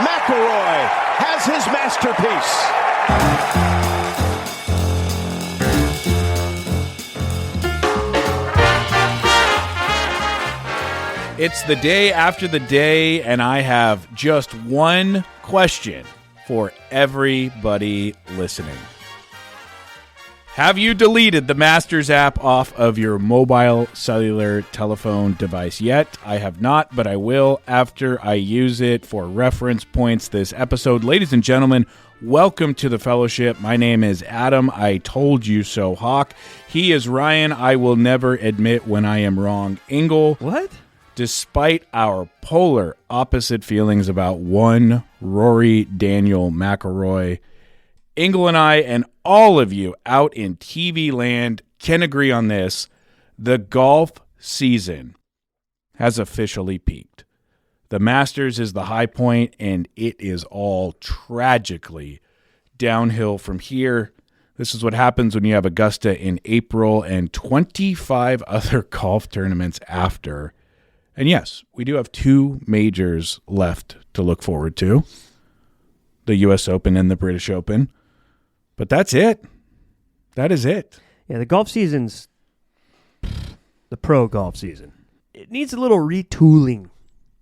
McIlroy has his masterpiece. It's the day after the day, and I have just one question for everybody listening. Have you deleted the Masters app off of your mobile cellular telephone device yet? I have not, but I will after I use it for reference points this episode. Ladies and gentlemen, welcome to the fellowship. My name is Adam. I told you so, Hawk. He is Ryan. I will never admit when I am wrong. Engle. What? Despite our polar opposite feelings about one Rory Daniel McIlroy, Engle and I and all of you out in TV land can agree on this. The golf season has officially peaked. The Masters is the high point, and it is all tragically downhill from here. This is what happens when you have Augusta in April and 25 other golf tournaments after. And yes, we do have two majors left to look forward to, the U.S. Open and the British Open. But that's it. That is it. Yeah, the golf season's the pro golf season. It needs a little retooling.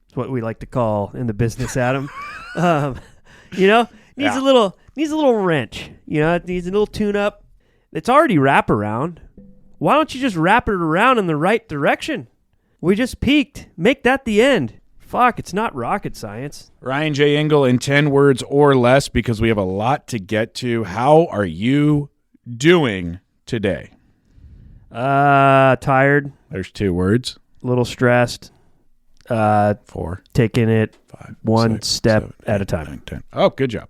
It's what we like to call in the business, Adam. Needs a little wrench. It needs a little tune-up. It's already wraparound. Why don't you just wrap it around in the right direction? We just peaked. Make that the end. Fuck, it's not rocket science. Ryan J. Engle in 10 words or less, because we have a lot to get to. How are you doing today? Tired. There's 2 words. A little stressed. 4. Taking it 5, one 6, step 7, at 8, a time. 9, 10. Oh, good job.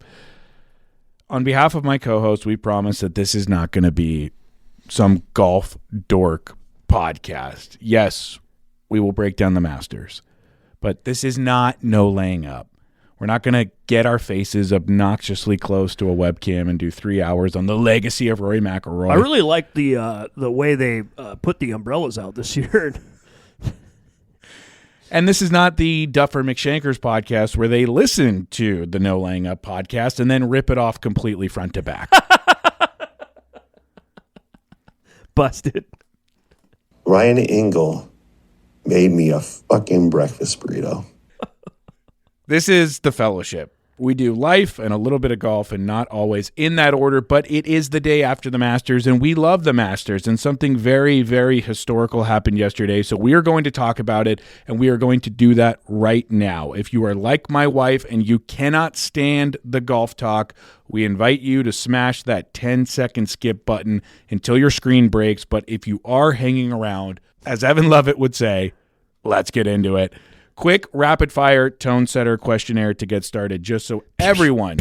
On behalf of my co-host, we promise that this is not going to be some golf dork podcast. Yes, we will break down the Masters. But this is not no laying up. We're not going to get our faces obnoxiously close to a webcam and do 3 hours on the legacy of Rory McIlroy. I really like the way they put the umbrellas out this year. And this is not the Duffer McShankers podcast where they listen to the No Laying Up podcast and then rip it off completely front to back. Busted. Ryan Engle made me a fucking breakfast burrito. This is the fellowship. We do life and a little bit of golf, and not always in that order, but it is the day after the Masters, and we love the Masters, and something very, very historical happened yesterday, so we are going to talk about it, and we are going to do that right now. If you are like my wife and you cannot stand the golf talk, we invite you to smash that 10-second skip button until your screen breaks, but if you are hanging around, as Evan Lovett would say, let's get into it. Quick, rapid-fire tone setter questionnaire to get started, just so everyone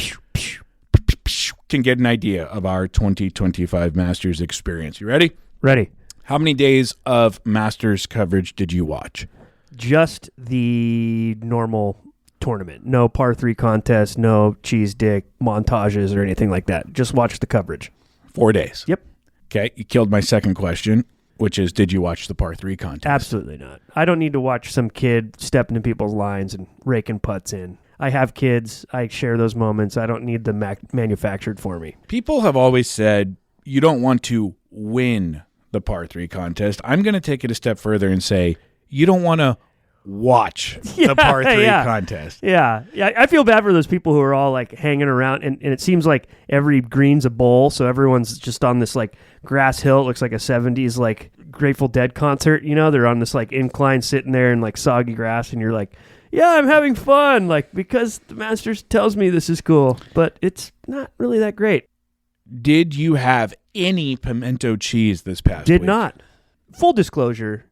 can get an idea of our 2025 Masters experience. You ready? Ready. How many days of Masters coverage did you watch? Just the normal tournament. No par 3 contest, no cheese dick montages or anything like that. Just watch the coverage. 4 days. Yep. Okay, you killed my second question, which is, did you watch the par 3 contest? Absolutely not. I don't need to watch some kid stepping in people's lines and raking putts in. I have kids. I share those moments. I don't need them manufactured for me. People have always said you don't want to win the par 3 contest. I'm going to take it a step further and say you don't want to watch the par 3 contest. Yeah. I feel bad for those people who are all like hanging around, and it seems like every green's a bowl, so everyone's just on this like grass hill. It looks like a 70s like Grateful Dead concert. They're on this like incline sitting there in like soggy grass, and you're like, yeah, I'm having fun, like, because the Masters tells me this is cool, but it's not really that great. Did you have any pimento cheese this past week? Did not. Full disclosure,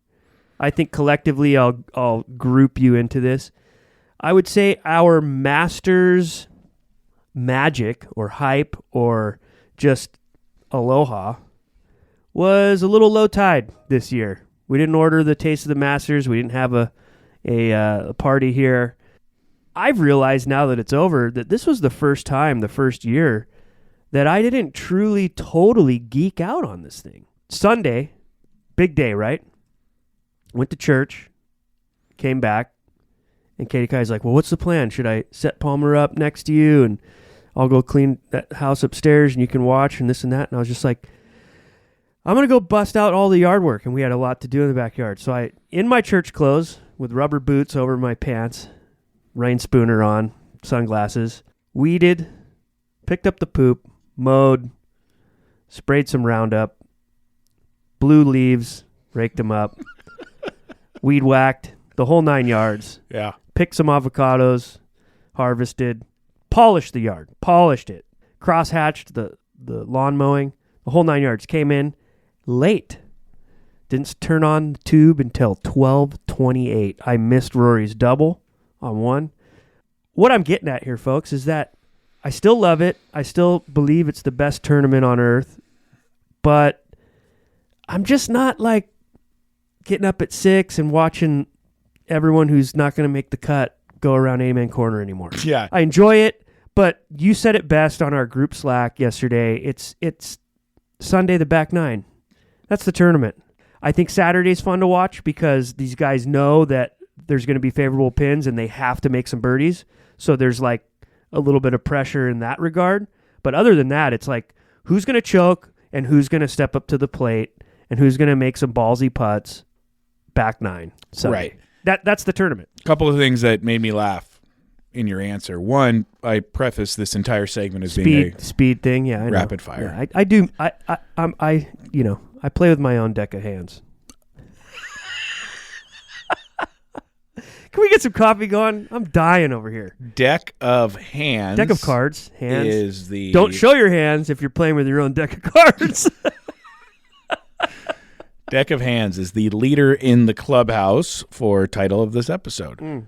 I think collectively I'll group you into this. I would say our Masters magic or hype or just aloha was a little low tide this year. We didn't order the Taste of the Masters. We didn't have a party here. I've realized now that it's over that this was the first year that I didn't truly, totally geek out on this thing. Sunday, big day, right? Went to church, came back, And Katie Kai's like, well, what's the plan? Should I set Palmer up next to you and I'll go clean that house upstairs and you can watch and this and that? And I was just like, I'm going to go bust out all the yard work. And we had a lot to do in the backyard. So I, in my church clothes with rubber boots over my pants, rain spooner on, sunglasses, weeded, picked up the poop, mowed, sprayed some Roundup, blew leaves, raked them up, weed whacked, the whole 9 yards. Yeah. Picked some avocados, harvested, polished the yard, polished it, cross-hatched the lawn mowing, the whole 9 yards. Came in late. Didn't turn on the tube until 12:28. I missed Rory's double on one. What I'm getting at here, folks, is that I still love it. I still believe it's the best tournament on earth, but I'm just not like getting up at 6 and watching everyone who's not going to make the cut go around Amen Corner anymore. Yeah. I enjoy it, but you said it best on our group Slack yesterday. It's Sunday, the back nine. That's the tournament. I think Saturday's fun to watch because these guys know that there's going to be favorable pins and they have to make some birdies. So there's like a little bit of pressure in that regard. But other than that, it's like who's going to choke and who's going to step up to the plate and who's going to make some ballsy putts back nine. So Right. That's the tournament. A couple of things that made me laugh in your answer. One, I preface this entire segment as being a Speed thing, yeah. I know. rapid fire. Yeah, I do. I play with my own deck of hands. Can we get some coffee going? I'm dying over here. deck of hands. Deck of cards, hands. Is the Don't show your hands if you're playing with your own deck of cards. Deck of Hands is the leader in the clubhouse for title of this episode.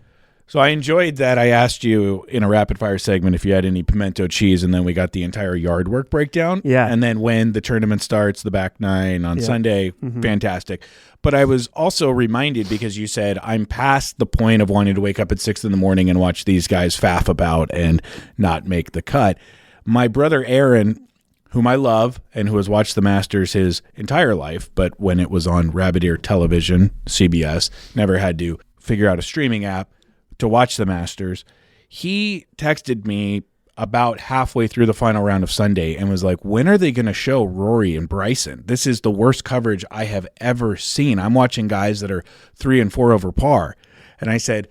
So I enjoyed that. I asked you in a rapid fire segment if you had any pimento cheese, and then we got the entire yard work breakdown. Yeah. And then when the tournament starts, the back nine on Sunday, fantastic. But I was also reminded because you said I'm past the point of wanting to wake up at 6 in the morning and watch these guys faff about and not make the cut. My brother Aaron, whom I love and who has watched the Masters his entire life, but when it was on Rabbit Ear Television, CBS, never had to figure out a streaming app to watch the Masters. He texted me about halfway through the final round of Sunday and was like, when are they going to show Rory and Bryson? This is the worst coverage I have ever seen. I'm watching guys that are 3 and 4 over par. And I said,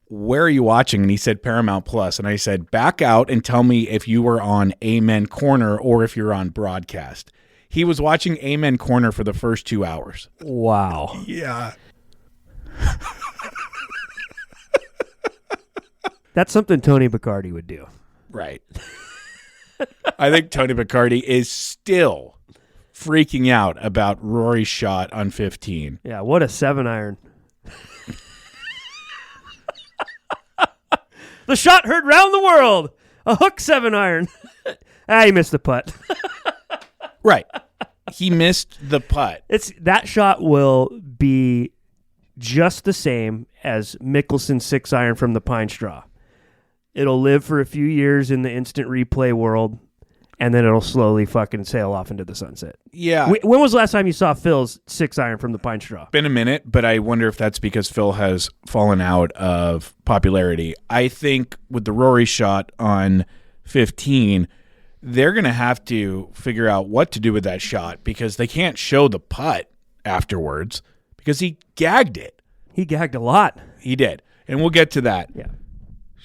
where are you watching? And he said Paramount Plus. And I said, back out and tell me if you were on Amen Corner or if you're on broadcast. He was watching Amen Corner for the first 2 hours. Wow. Yeah. That's something Tony Bacardi would do. Right. I think Tony Bacardi is still freaking out about Rory's shot on 15. Yeah, what a 7-iron. The shot heard round the world. A hook 7-iron. He missed the putt. Right. He missed the putt. That shot will be just the same as Mickelson's 6-iron from the Pine Straw. It'll live for a few years in the instant replay world, and then it'll slowly fucking sail off into the sunset. Yeah. When was the last time you saw Phil's 6-iron from the Pine Straw? Been a minute, but I wonder if that's because Phil has fallen out of popularity. I think with the Rory shot on 15, they're going to have to figure out what to do with that shot because they can't show the putt afterwards because he gagged it. He gagged a lot. He did. And we'll get to that. Yeah.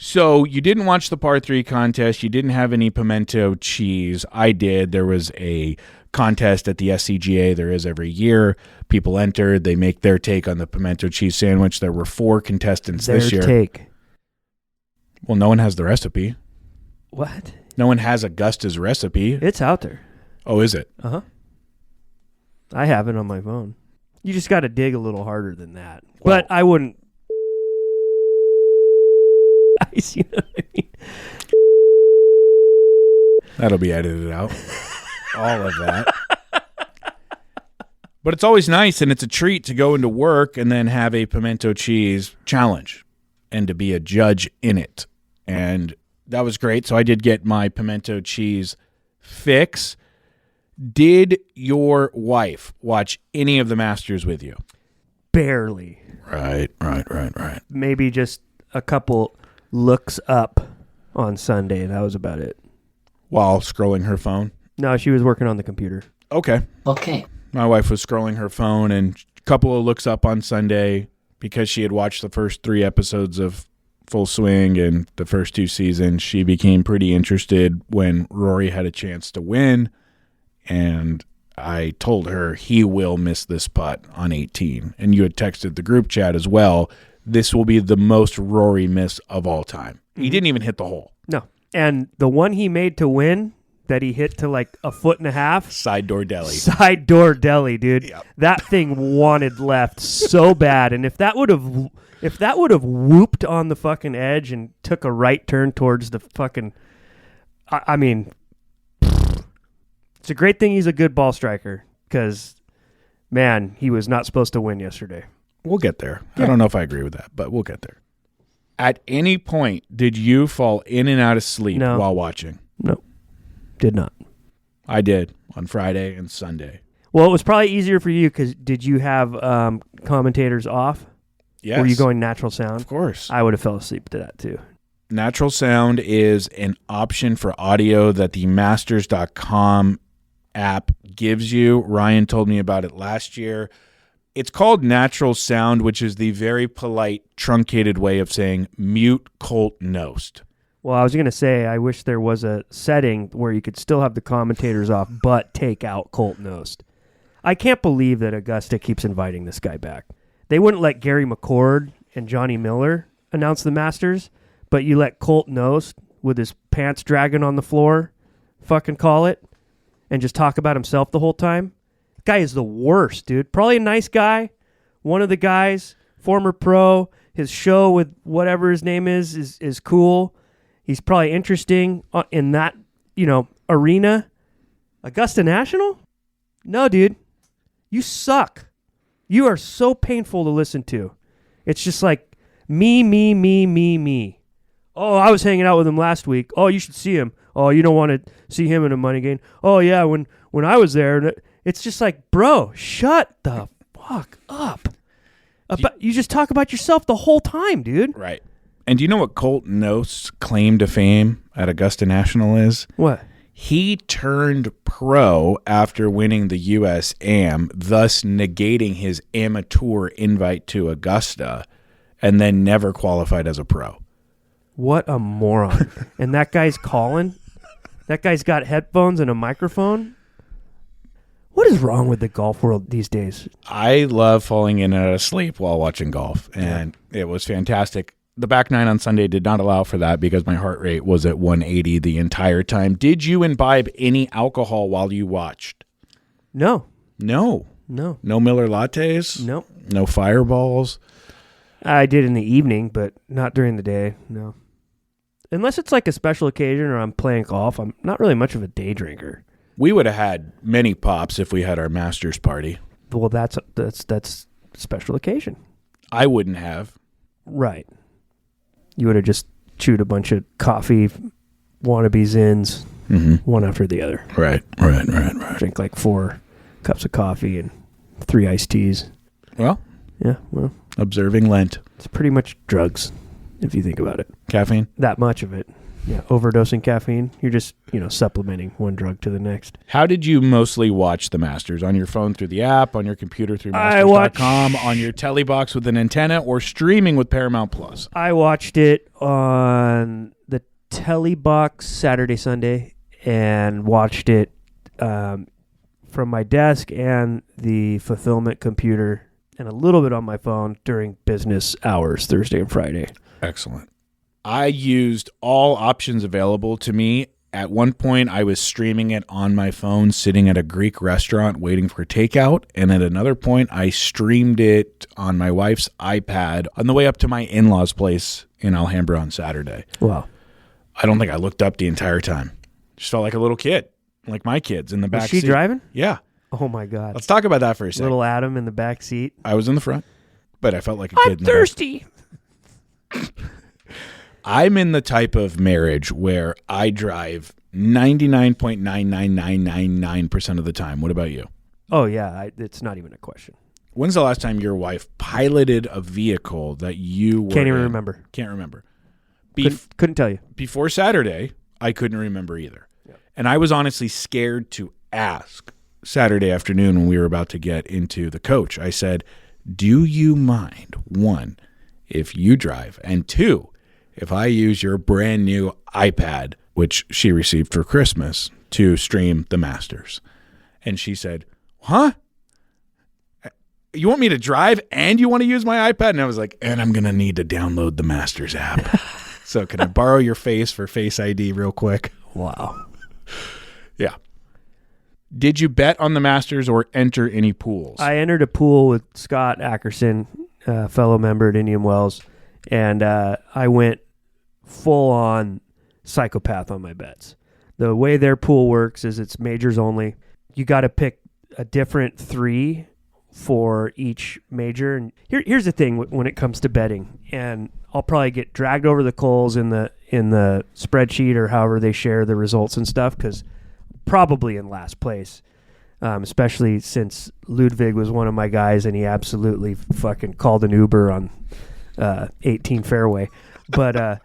So you didn't watch the par 3 contest. You didn't have any pimento cheese. I did. There was a contest at the SCGA. There is every year. People entered. They make their take on the pimento cheese sandwich. There were 4 contestants this year. Their take. Well, no one has the recipe. What? No one has Augusta's recipe. It's out there. Oh, is it? Uh-huh. I have it on my phone. You just got to dig a little harder than that. Well, but I wouldn't. You know what I mean? That'll be edited out. All of that. But it's always nice and it's a treat to go into work and then have a pimento cheese challenge and to be a judge in it. And that was great. So I did get my pimento cheese fix. Did your wife watch any of the Masters with you? Barely. Right. Maybe just a couple looks up on Sunday. That was about it. While scrolling her phone? No, she was working on the computer. Okay. My wife was scrolling her phone and a couple of looks up on Sunday because she had watched the first 3 episodes of Full Swing and the first 2 seasons. She became pretty interested when Rory had a chance to win, and I told her he will miss this putt on 18. And you had texted the group chat as well. This will be the most Rory miss of all time. He didn't even hit the hole. No. And the one he made to win that he hit to like a foot and a half. Side door deli. Side door deli, dude. Yep. That thing wanted left so bad. And if that would have whooped on the fucking edge and took a right turn towards the fucking, I mean, it's a great thing he's a good ball striker because, man, he was not supposed to win yesterday. We'll get there. Yeah. I don't know if I agree with that, but we'll get there. At any point, did you fall in and out of sleep while watching? No, did not. I did on Friday and Sunday. Well, it was probably easier for you because did you have commentators off? Yes. Were you going natural sound? Of course. I would have fell asleep to that too. Natural sound is an option for audio that the Masters.com app gives you. Ryan told me about it last year. It's called natural sound, which is the very polite, truncated way of saying mute Colt Knost. Well, I was going to say, I wish there was a setting where you could still have the commentators off, but take out Colt Knost. I can't believe that Augusta keeps inviting this guy back. They wouldn't let Gary McCord and Johnny Miller announce the Masters, but you let Colt Knost with his pants dragging on the floor fucking call it and just talk about himself the whole time. Guy is the worst, dude. Probably a nice guy. One of the guys, former pro. His show with whatever his name is cool. He's probably interesting in that, arena. Augusta National? No, dude. You suck. You are so painful to listen to. It's just like me. Oh, I was hanging out with him last week. Oh, you should see him. Oh, you don't want to see him in a money game. Oh, yeah, when I was there. It's just like, bro, shut the fuck up. You just talk about yourself the whole time, dude. Right. And do you know what Colt Knost's claim to fame at Augusta National is? What? He turned pro after winning the U.S. Am, thus negating his amateur invite to Augusta, and then never qualified as a pro. What a moron. And that guy's calling? That guy's got headphones and a microphone? What is wrong with the golf world these days? I love falling in and out of sleep while watching golf, and it was fantastic. The back nine on Sunday did not allow for that because my heart rate was at 180 the entire time. Did you imbibe any alcohol while you watched? No. No Miller lattes? Nope. No Fireballs? I did in the evening, but not during the day, no. Unless it's like a special occasion or I'm playing golf, I'm not really much of a day drinker. We would have had many pops if we had our Masters party. Well, that's special occasion. I wouldn't have. Right. You would have just chewed a bunch of coffee wannabe Zins, one after the other. Right. Drink like 4 cups of coffee and 3 iced teas. Well, yeah, well. Observing Lent. It's pretty much drugs, if you think about it. Caffeine? That much of it. Yeah, overdosing caffeine. You're just, supplementing one drug to the next. How did you mostly watch the Masters? On your phone through the app, on your computer through Masters.com, on your telebox with an antenna, or streaming with Paramount Plus? I watched it on the telebox Saturday, Sunday, and watched it from my desk and the fulfillment computer and a little bit on my phone during business hours, Thursday and Friday. Excellent. I used all options available to me. At one point, I was streaming it on my phone, sitting at a Greek restaurant waiting for takeout. And at another point, I streamed it on my wife's iPad on the way up to my in-laws' place in Alhambra on Saturday. Wow. I don't think I looked up the entire time. Just felt like a little kid, like my kids in the back seat. Was she seat. driving? Yeah. Oh, my God. Let's talk about that for a second. Little Adam in the back seat. I was in the front, but I felt like a kid. I'm thirsty. I'm in the type of marriage where I drive 99.99999% of the time. What about you? Oh, yeah. It's not even a question. When's the last time your wife piloted a vehicle that you were Can't even in? remember. Can't remember. Couldn't tell you. Before Saturday, I couldn't remember either. Yep. And I was honestly scared to ask Saturday afternoon when we were about to get into the coach. I said, do you mind, one, if you drive, and two, if I use your brand new iPad, which she received for Christmas, to stream the Masters? And she said, huh? You want me to drive and you want to use my iPad? And I was like, and I'm going to need to download the Masters app. So can I borrow your face for Face ID real quick? Wow. Yeah. Did you bet on the Masters or enter any pools? I entered a pool with Scott Ackerson, fellow member at Indian Wells, and I went full-on psychopath on my bets. The way their pool works is it's majors only. You got to pick a different 3 for each major. And here's the thing when it comes to betting, and I'll probably get dragged over the coals in the spreadsheet or however they share the results and stuff, because probably in last place, especially since Ludwig was one of my guys and he absolutely fucking called an Uber on 18 fairway. But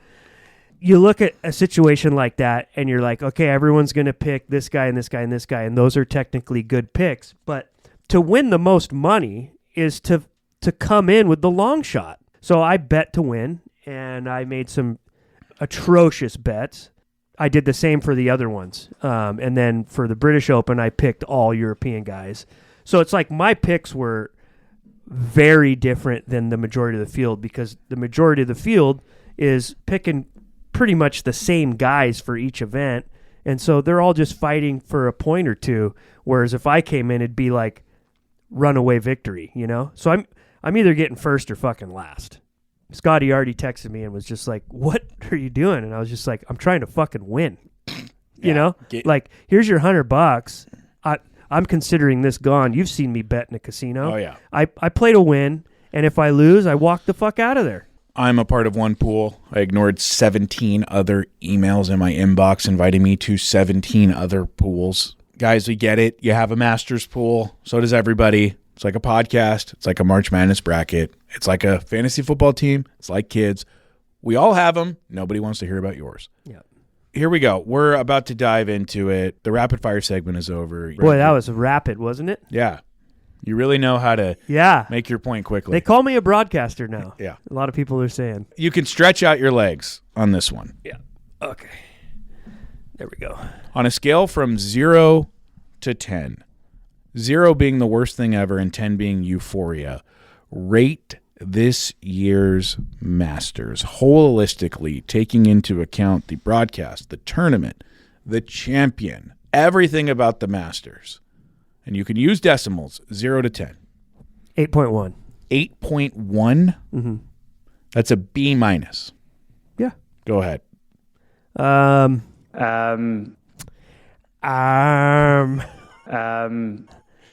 you look at a situation like that and you're like, okay, everyone's going to pick this guy and this guy and this guy, and those are technically good picks. But to win the most money is to come in with the long shot. So I bet to win, and I made some atrocious bets. I did the same for the other ones. And then for the British Open, I picked all European guys. So it's like my picks were very different than the majority of the field, because the majority of the field is picking pretty much the same guys for each event. And so they're all just fighting for a point or two. Whereas if I came in, it'd be like runaway victory, you know? So I'm either getting first or fucking last. Scotty already texted me and was just like, what are you doing? And I was just like, I'm trying to fucking win. You know? Like, here's your $100. I'm considering this gone. You've seen me bet in a casino. Oh, yeah. I play to win, and if I lose, I walk the fuck out of there. I'm a part of one pool. I ignored 17 other emails in my inbox inviting me to 17 other pools. Guys, we get it. You have a Masters pool. So does everybody. It's like a podcast. It's like a March Madness bracket. It's like a fantasy football team. It's like kids. We all have them. Nobody wants to hear about yours. Yeah. Here we go. We're about to dive into it. The rapid fire segment is over. Boy, that was rapid, wasn't it? Yeah. You really know how to make your point quickly. They call me a broadcaster now. Yeah. A lot of people are saying. You can stretch out your legs on this one. Yeah. Okay. There we go. On a scale from 0 to 10, 0 being the worst thing ever and 10 being euphoria, rate this year's Masters holistically, taking into account the broadcast, the tournament, the champion, everything about the Masters. And you can use decimals, 0 to 10. 8.1. 8.1? Mm-hmm. That's a B minus. Yeah. Go ahead.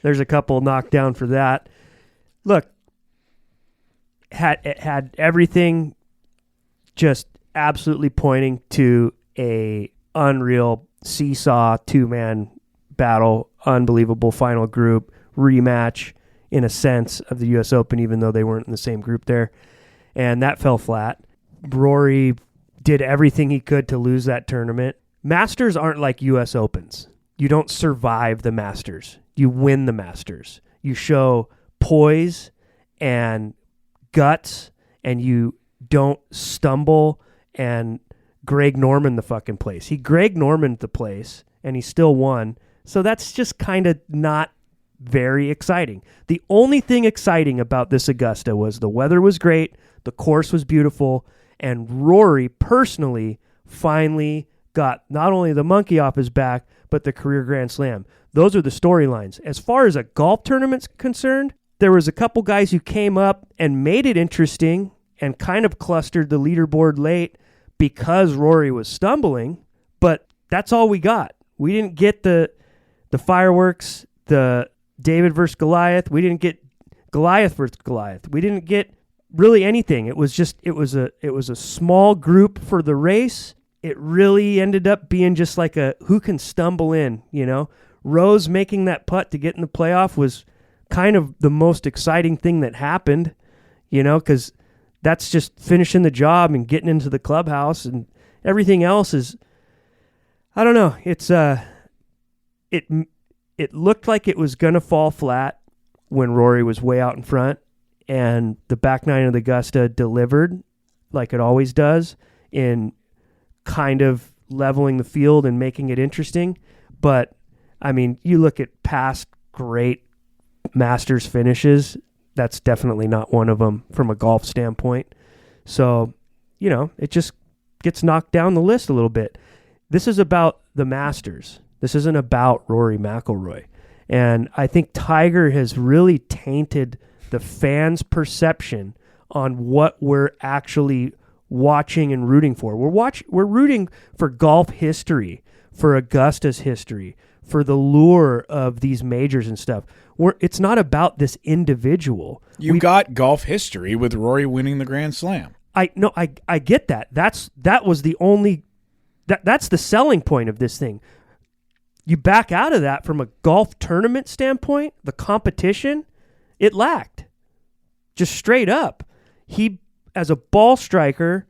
There's a couple knocked down for that. Look, it had everything just absolutely pointing to a unreal seesaw 2-man battle, unbelievable final group rematch in a sense of the U.S. Open, even though they weren't in the same group there. And that fell flat. Rory did everything he could to lose that tournament. Masters aren't like U.S. Opens. You don't survive the Masters. You win the Masters. You show poise and guts, and you don't stumble and Greg Norman the fucking place. He Greg Norman the place, and he still won. So that's just kind of not very exciting. The only thing exciting about this Augusta was the weather was great, the course was beautiful, and Rory personally finally got not only the monkey off his back, but the career Grand Slam. Those are the storylines. As far as a golf tournament's concerned, there was a couple guys who came up and made it interesting and kind of clustered the leaderboard late because Rory was stumbling, but that's all we got. We didn't get the fireworks, the David versus Goliath. We didn't get Goliath versus Goliath. We didn't get really anything. It was a small group for the race. It really ended up being just like a who can stumble in, you know. Rose making that putt to get in the playoff was kind of the most exciting thing that happened, because that's just finishing the job and getting into the clubhouse, and everything else is, I don't know. It's it looked like it was going to fall flat when Rory was way out in front, and the back nine of the Augusta delivered like it always does in kind of leveling the field and making it interesting. But, I mean, you look at past great Masters finishes, that's definitely not one of them from a golf standpoint. So, it just gets knocked down the list a little bit. This is about the Masters. This isn't about Rory McIlroy. And I think Tiger has really tainted the fans' perception on what we're actually watching and rooting for. We're rooting for golf history, for Augusta's history, for the lure of these majors and stuff. It's not about this individual. You got golf history with Rory winning the Grand Slam. I get that. That's the selling point of this thing. You back out of that from a golf tournament standpoint, the competition, it lacked. Just straight up. He, as a ball striker,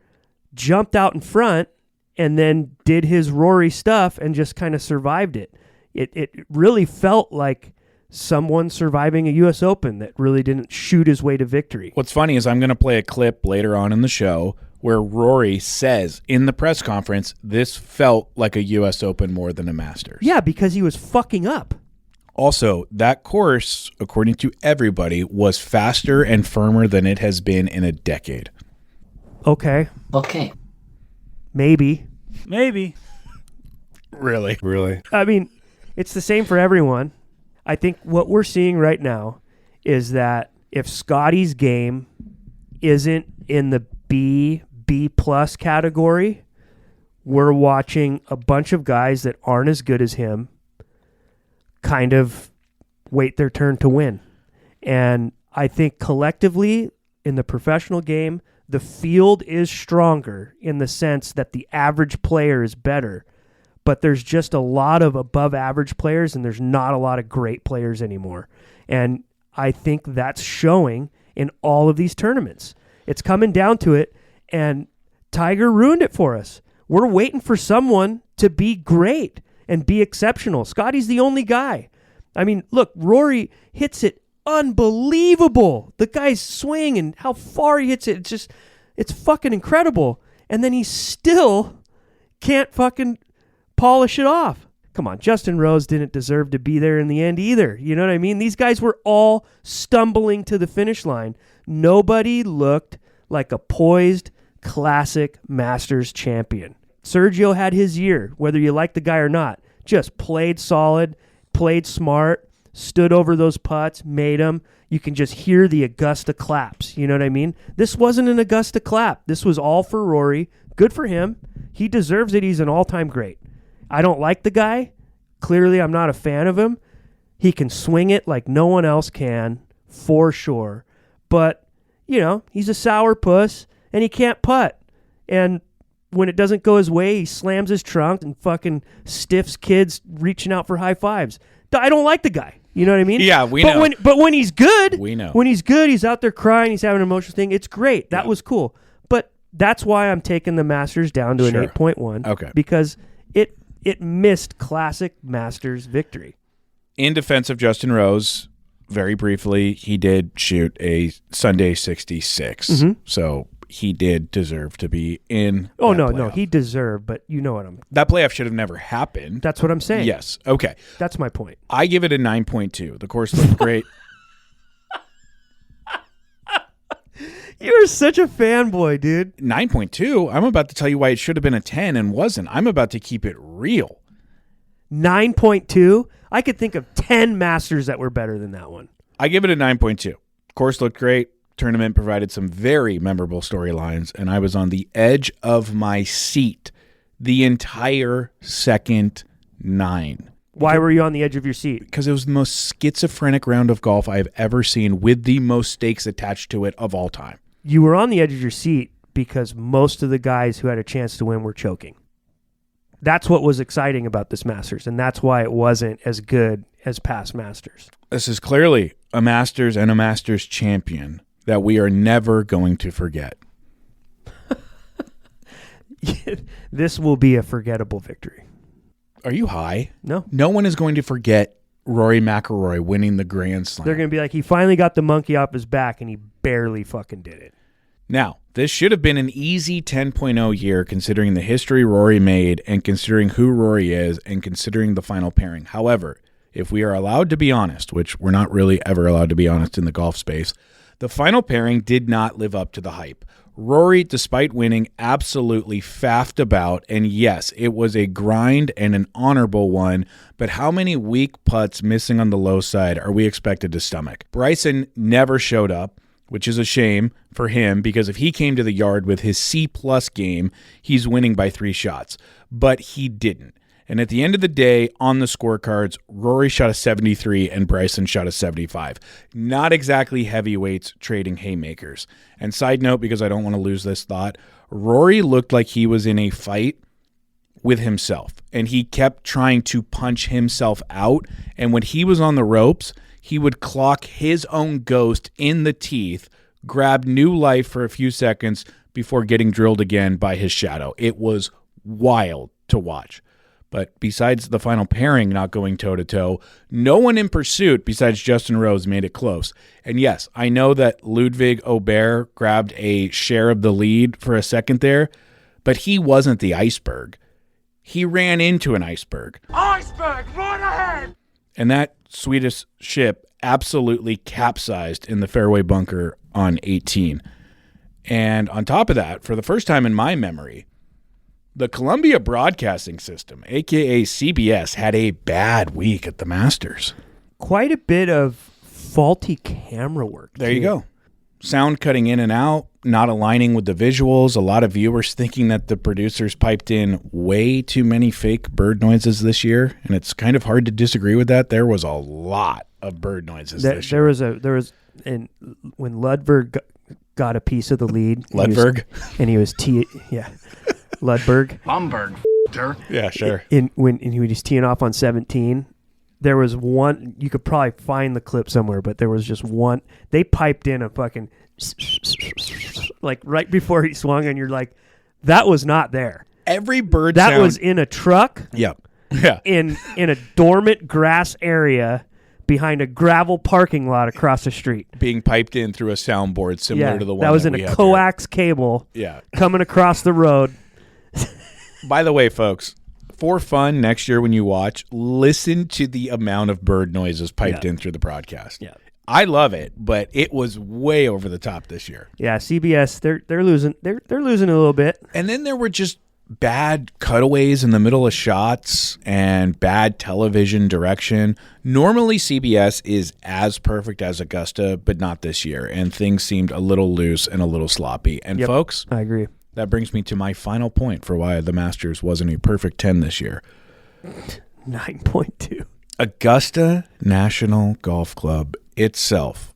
jumped out in front and then did his Rory stuff and just kind of survived it. It really felt like someone surviving a U.S. Open that really didn't shoot his way to victory. What's funny is I'm going to play a clip later on in the show where Rory says in the press conference, this felt like a U.S. Open more than a Masters. Yeah, because he was fucking up. Also, that course, according to everybody, was faster and firmer than it has been in a decade. Okay. Maybe. Really? I mean, it's the same for everyone. I think what we're seeing right now is that if Scotty's game isn't in the B+ category, we're watching a bunch of guys that aren't as good as him kind of wait their turn to win. And I think collectively in the professional game, the field is stronger in the sense that the average player is better, but there's just a lot of above average players and there's not a lot of great players anymore. And I think that's showing in all of these tournaments. It's coming down to it, and Tiger ruined it for us. We're waiting for someone to be great and be exceptional. Scotty's the only guy. I mean, look, Rory hits it unbelievable. The guy's swing and how far he hits it, it's fucking incredible. And then he still can't fucking polish it off. Come on, Justin Rose didn't deserve to be there in the end either. You know what I mean? These guys were all stumbling to the finish line. Nobody looked like a poised, classic Masters champion. Sergio had his year, whether you like the guy or not. Just played solid, played smart, stood over those putts, made them. You can just hear the Augusta claps. You know what I mean? This wasn't an Augusta clap. This was all for Rory. Good for him. He deserves it. He's an all-time great. I don't like the guy. Clearly, I'm not a fan of him. He can swing it like no one else can, for sure. But, he's a sourpuss, and he can't putt. And when it doesn't go his way, he slams his trunk and fucking stiffs kids reaching out for high fives. I don't like the guy. You know what I mean? Yeah, we know. But when he's good, we know. When he's good, he's out there crying, he's having an emotional thing. It's great. That was cool. But that's why I'm taking the Masters down to an 8.1. Okay. Because it missed classic Masters victory. In defense of Justin Rose, very briefly, he did shoot a Sunday 66. Mm-hmm. So he did deserve to be in. Oh, no, he deserved, but you know what That playoff should have never happened. That's what I'm saying. Yes. Okay. That's my point. I give it a 9.2. The course looked great. You're such a fanboy, dude. 9.2? I'm about to tell you why it should have been a 10 and wasn't. I'm about to keep it real. 9.2? I could think of 10 Masters that were better than that one. I give it a 9.2. Course looked great. Tournament provided some very memorable storylines, and I was on the edge of my seat the entire second 9. Why were you on the edge of your seat? Because it was the most schizophrenic round of golf I've ever seen with the most stakes attached to it of all time. You were on the edge of your seat because most of the guys who had a chance to win were choking. That's what was exciting about this Masters, and that's why it wasn't as good as past Masters. This is clearly a Masters and a Masters champion that we are never going to forget. This will be a forgettable victory. Are you high? No. No one is going to forget Rory McIlroy winning the Grand Slam. They're going to be like, he finally got the monkey off his back, and he barely fucking did it. Now, this should have been an easy 10.0 year considering the history Rory made and considering who Rory is and considering the final pairing. However, if we are allowed to be honest, which we're not really ever allowed to be honest in the golf space, the final pairing did not live up to the hype. Rory, despite winning, absolutely faffed about, and yes, it was a grind and an honorable one, but how many weak putts missing on the low side are we expected to stomach? Bryson never showed up, which is a shame for him because if he came to the yard with his C-plus game, he's winning by 3 shots, but he didn't. And at the end of the day, on the scorecards, Rory shot a 73 and Bryson shot a 75. Not exactly heavyweights trading haymakers. And side note, because I don't want to lose this thought, Rory looked like he was in a fight with himself. And he kept trying to punch himself out. And when he was on the ropes, he would clock his own ghost in the teeth, grab new life for a few seconds before getting drilled again by his shadow. It was wild to watch. But besides the final pairing not going toe-to-toe, no one in pursuit besides Justin Rose made it close. And yes, I know that Ludwig Aubert grabbed a share of the lead for a second there, but he wasn't the iceberg. He ran into an iceberg. Iceberg, right ahead! And that Swedish ship absolutely capsized in the fairway bunker on 18. And on top of that, for the first time in my memory, the Columbia Broadcasting System, a.k.a. CBS, had a bad week at the Masters. Quite a bit of faulty camera work. There you go. Sound cutting in and out, not aligning with the visuals. A lot of viewers thinking that the producers piped in way too many fake bird noises this year, and it's kind of hard to disagree with that. There was a lot of bird noises this year. And when Ludwig got a piece of the lead. Ludwig? He was Ludwig. Bamberg, her. Yeah, sure. When he was teeing off on 17, there was one, you could probably find the clip somewhere, but there was just one, they piped in a fucking, like right before he swung, and you're like, that was not there. Every bird that sound. was in a truck. Yep. Yeah. In a dormant grass area behind a gravel parking lot across the street. Being piped in through a soundboard similar to the one that was in we a have coax cable. Yeah. Coming across the road. By the way, folks, for fun, next year when you watch, listen to the amount of bird noises piped in through the broadcast. Yeah. I love it, but it was way over the top this year. Yeah, CBS, they're losing they're losing a little bit. And then there were just bad cutaways in the middle of shots and bad television direction. Normally CBS is as perfect as Augusta, but not this year, and things seemed a little loose and a little sloppy. And folks, I agree. That brings me to my final point for why the Masters wasn't a perfect 10 this year. 9.2. Augusta National Golf Club itself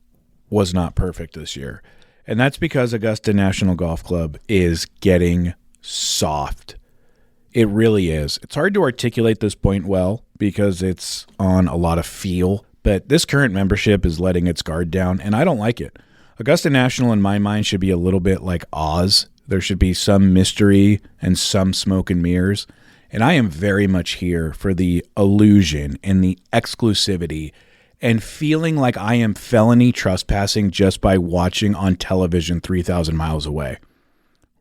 was not perfect this year. And that's because Augusta National Golf Club is getting soft. It really is. It's hard to articulate this point well because it's on a lot of feel, but this current membership is letting its guard down, and I don't like it. Augusta National, in my mind, should be a little bit like Oz. There should be some mystery and some smoke and mirrors. And I am very much here for the illusion and the exclusivity and feeling like I am felony trespassing just by watching on television 3,000 miles away.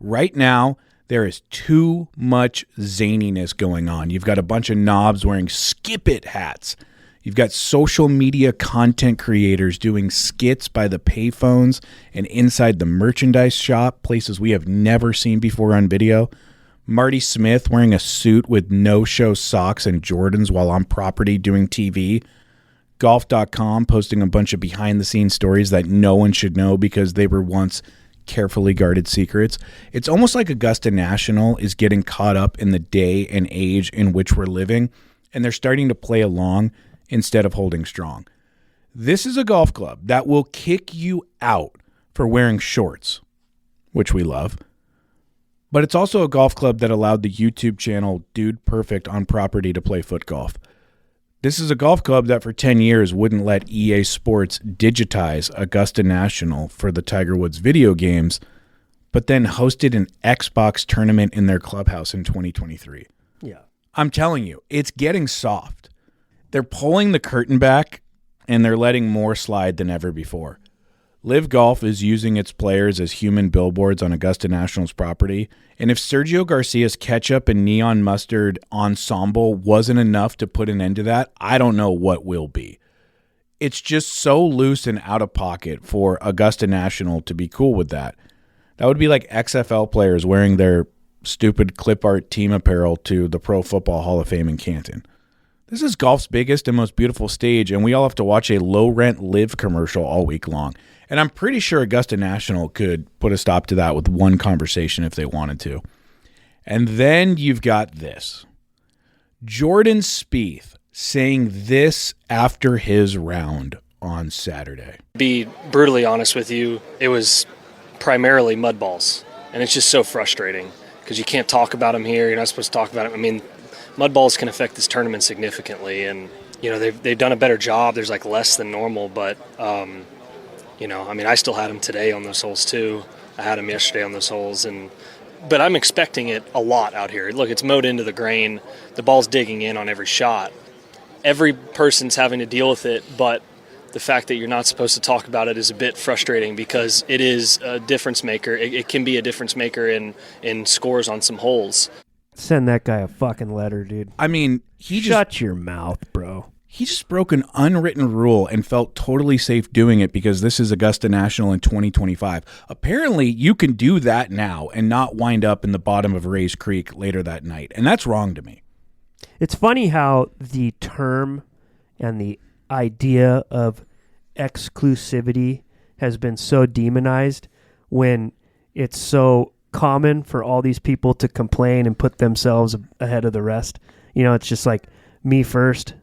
Right now, there is too much zaniness going on. You've got a bunch of knobs wearing skip it hats. You've got social media content creators doing skits by the payphones and inside the merchandise shop, places we have never seen before on video. Marty Smith wearing a suit with no-show socks and Jordans while on property doing TV. Golf.com posting a bunch of behind-the-scenes stories that no one should know because they were once carefully guarded secrets. It's almost like Augusta National is getting caught up in the day and age in which we're living, and they're starting to play along instead of holding strong. This is a golf club that will kick you out for wearing shorts, which we love. But it's also a golf club that allowed the YouTube channel Dude Perfect on property to play foot golf. This is a golf club that for 10 years wouldn't let EA Sports digitize Augusta National for the Tiger Woods video games, but then hosted an Xbox tournament in their clubhouse in 2023. Yeah. I'm telling you, it's getting soft. They're pulling the curtain back, and they're letting more slide than ever before. Live Golf is using its players as human billboards on Augusta National's property, and if Sergio Garcia's ketchup and neon mustard ensemble wasn't enough to put an end to that, I don't know what will be. It's just so loose and out of pocket for Augusta National to be cool with that. That would be like XFL players wearing their stupid clip art team apparel to the Pro Football Hall of Fame in Canton. This is golf's biggest and most beautiful stage, and we all have to watch a low-rent Live commercial all week long. And I'm pretty sure Augusta National could put a stop to that with one conversation if they wanted to. And then you've got this. Jordan Spieth saying this after his round on Saturday. Be brutally honest with you, it was primarily mud balls. And it's just so frustrating because you can't talk about them here. You're not supposed to talk about them. I mean, mud balls can affect this tournament significantly. And, you know, they've done a better job. There's like less than normal, but, you know, I mean, I still had them today on those holes too. I had them yesterday on those holes. But I'm expecting it a lot out here. Look, it's mowed into the grain. The ball's digging in on every shot. Every person's having to deal with it, but the fact that you're not supposed to talk about it is a bit frustrating because it is a difference maker. It can be a difference maker in scores on some holes. Send that guy a fucking letter, dude. I mean, Shut your mouth, bro. He just broke an unwritten rule and felt totally safe doing it because this is Augusta National in 2025. Apparently, you can do that now and not wind up in the bottom of Rays Creek later that night, and that's wrong to me. It's funny how the term and the idea of exclusivity has been so demonized when it's so common for all these people to complain and put themselves ahead of the rest. You know, it's just like me first.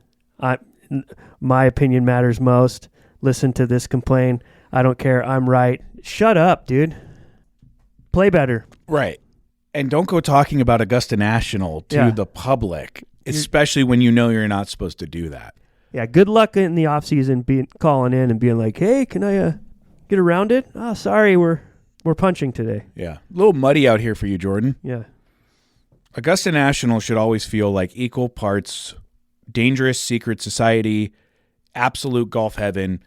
My opinion matters most. Listen to this complaint. I don't care. I'm right. Shut up, dude. Play better. Right. And don't go talking about Augusta National to the public, especially when you know you're not supposed to do that. Yeah, good luck in the offseason calling in and being like, hey, can I get around it? Oh, sorry, we're punching today. Yeah. A little muddy out here for you, Jordan. Yeah. Augusta National should always feel like equal parts dangerous secret society, absolute golf heaven,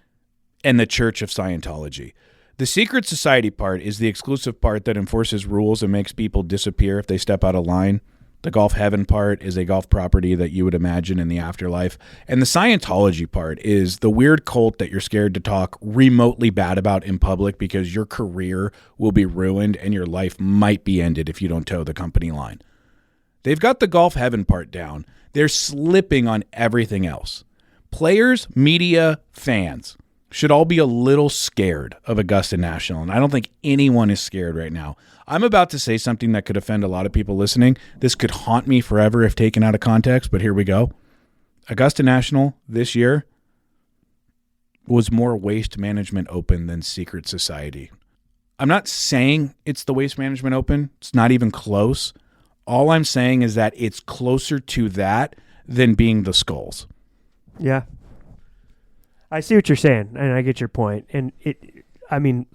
and the Church of Scientology. The secret society part is the exclusive part that enforces rules and makes people disappear if they step out of line. The golf heaven part is a golf property that you would imagine in the afterlife. And the Scientology part is the weird cult that you're scared to talk remotely bad about in public because your career will be ruined and your life might be ended if you don't toe the company line. They've got the golf heaven part down. They're slipping on everything else. Players, media, fans should all be a little scared of Augusta National, and I don't think anyone is scared right now. I'm about to say something that could offend a lot of people listening. This could haunt me forever if taken out of context, but here we go. Augusta National this year was more Waste Management Open than Secret Society. I'm not saying it's the Waste Management Open. It's not even close. All I'm saying is that it's closer to that than being the Skulls. Yeah. I see what you're saying, and I get your point. And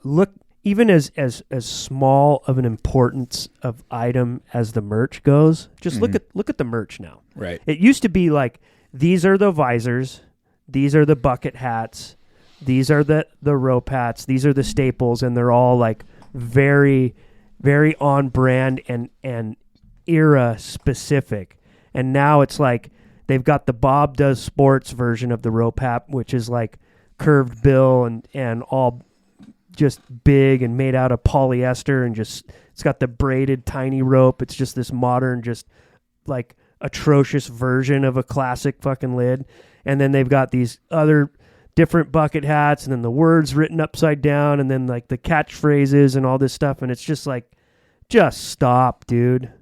look, even as small of an importance of item as the merch goes, just look at the merch now. Right. It used to be like, these are the visors, these are the bucket hats, these are the rope hats, these are the staples, and they're all like very, very on brand and era specific. And now it's like they've got the Bob Does Sports version of the rope hat, which is like curved bill and all just big and made out of polyester, and just it's got the braided tiny rope. It's just this modern, just like atrocious version of a classic fucking lid. And then they've got these other different bucket hats, and then the words written upside down, and then like the catchphrases and all this stuff. And it's just like, just stop, dude.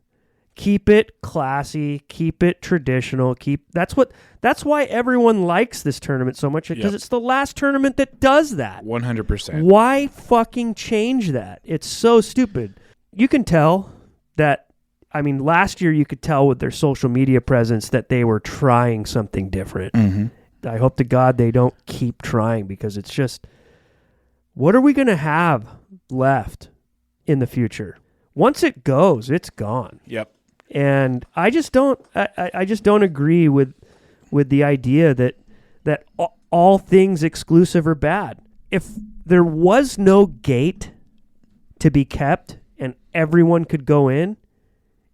Keep it classy, keep it traditional, that's why everyone likes this tournament so much, because it's the last tournament that does that. 100%. Why fucking change that? It's so stupid. You can tell that I mean, last year you could tell with their social media presence that they were trying something different. I hope to God they don't keep trying, because it's just, what are we going to have left in the future? Once it goes, it's gone. Yep. And I just don't agree with the idea that all things exclusive are bad. If there was no gate to be kept and everyone could go in,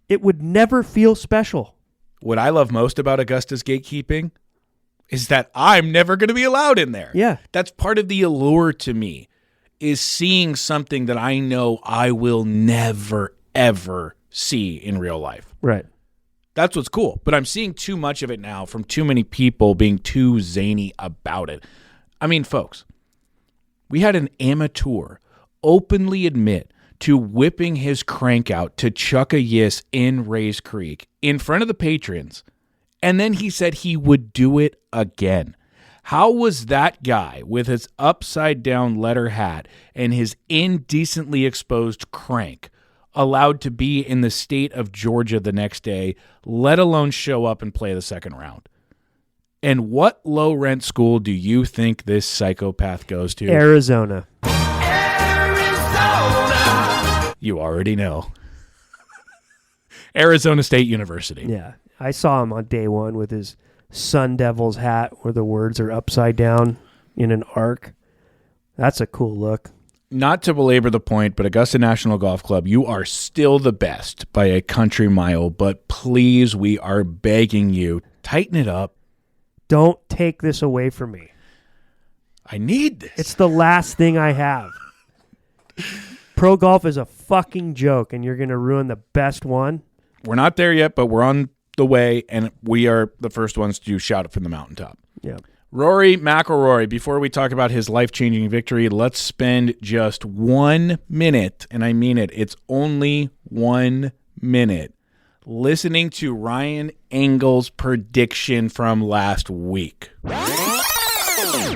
it would never feel special. What I love most about Augusta's gatekeeping is that I'm never going to be allowed in there. Yeah. That's part of the allure to me, is seeing something that I know I will never, ever see in real life. Right. That's what's cool. But I'm seeing too much of it now from too many people being too zany about it. I mean, folks, we had an amateur openly admit to whipping his crank out to chuck a yiss in Rays Creek in front of the patrons, and then he said he would do it again. How was that guy with his upside-down letter hat and his indecently exposed crank allowed to be in the state of Georgia the next day, let alone show up and play the second round? And what low-rent school do you think this psychopath goes to? Arizona. You already know. Arizona State University. Yeah. I saw him on day one with his Sun Devils hat where the words are upside down in an arc. That's a cool look. Not to belabor the point, but Augusta National Golf Club, you are still the best by a country mile, but please, we are begging you, tighten it up. Don't take this away from me. I need this. It's the last thing I have. Pro golf is a fucking joke, and you're going to ruin the best one. We're not there yet, but we're on the way, and we are the first ones to shout it from the mountaintop. Yeah. Rory McIlroy, before we talk about his life-changing victory, let's spend just 1 minute, and I mean it, it's only 1 minute, listening to Ryan Engle's prediction from last week.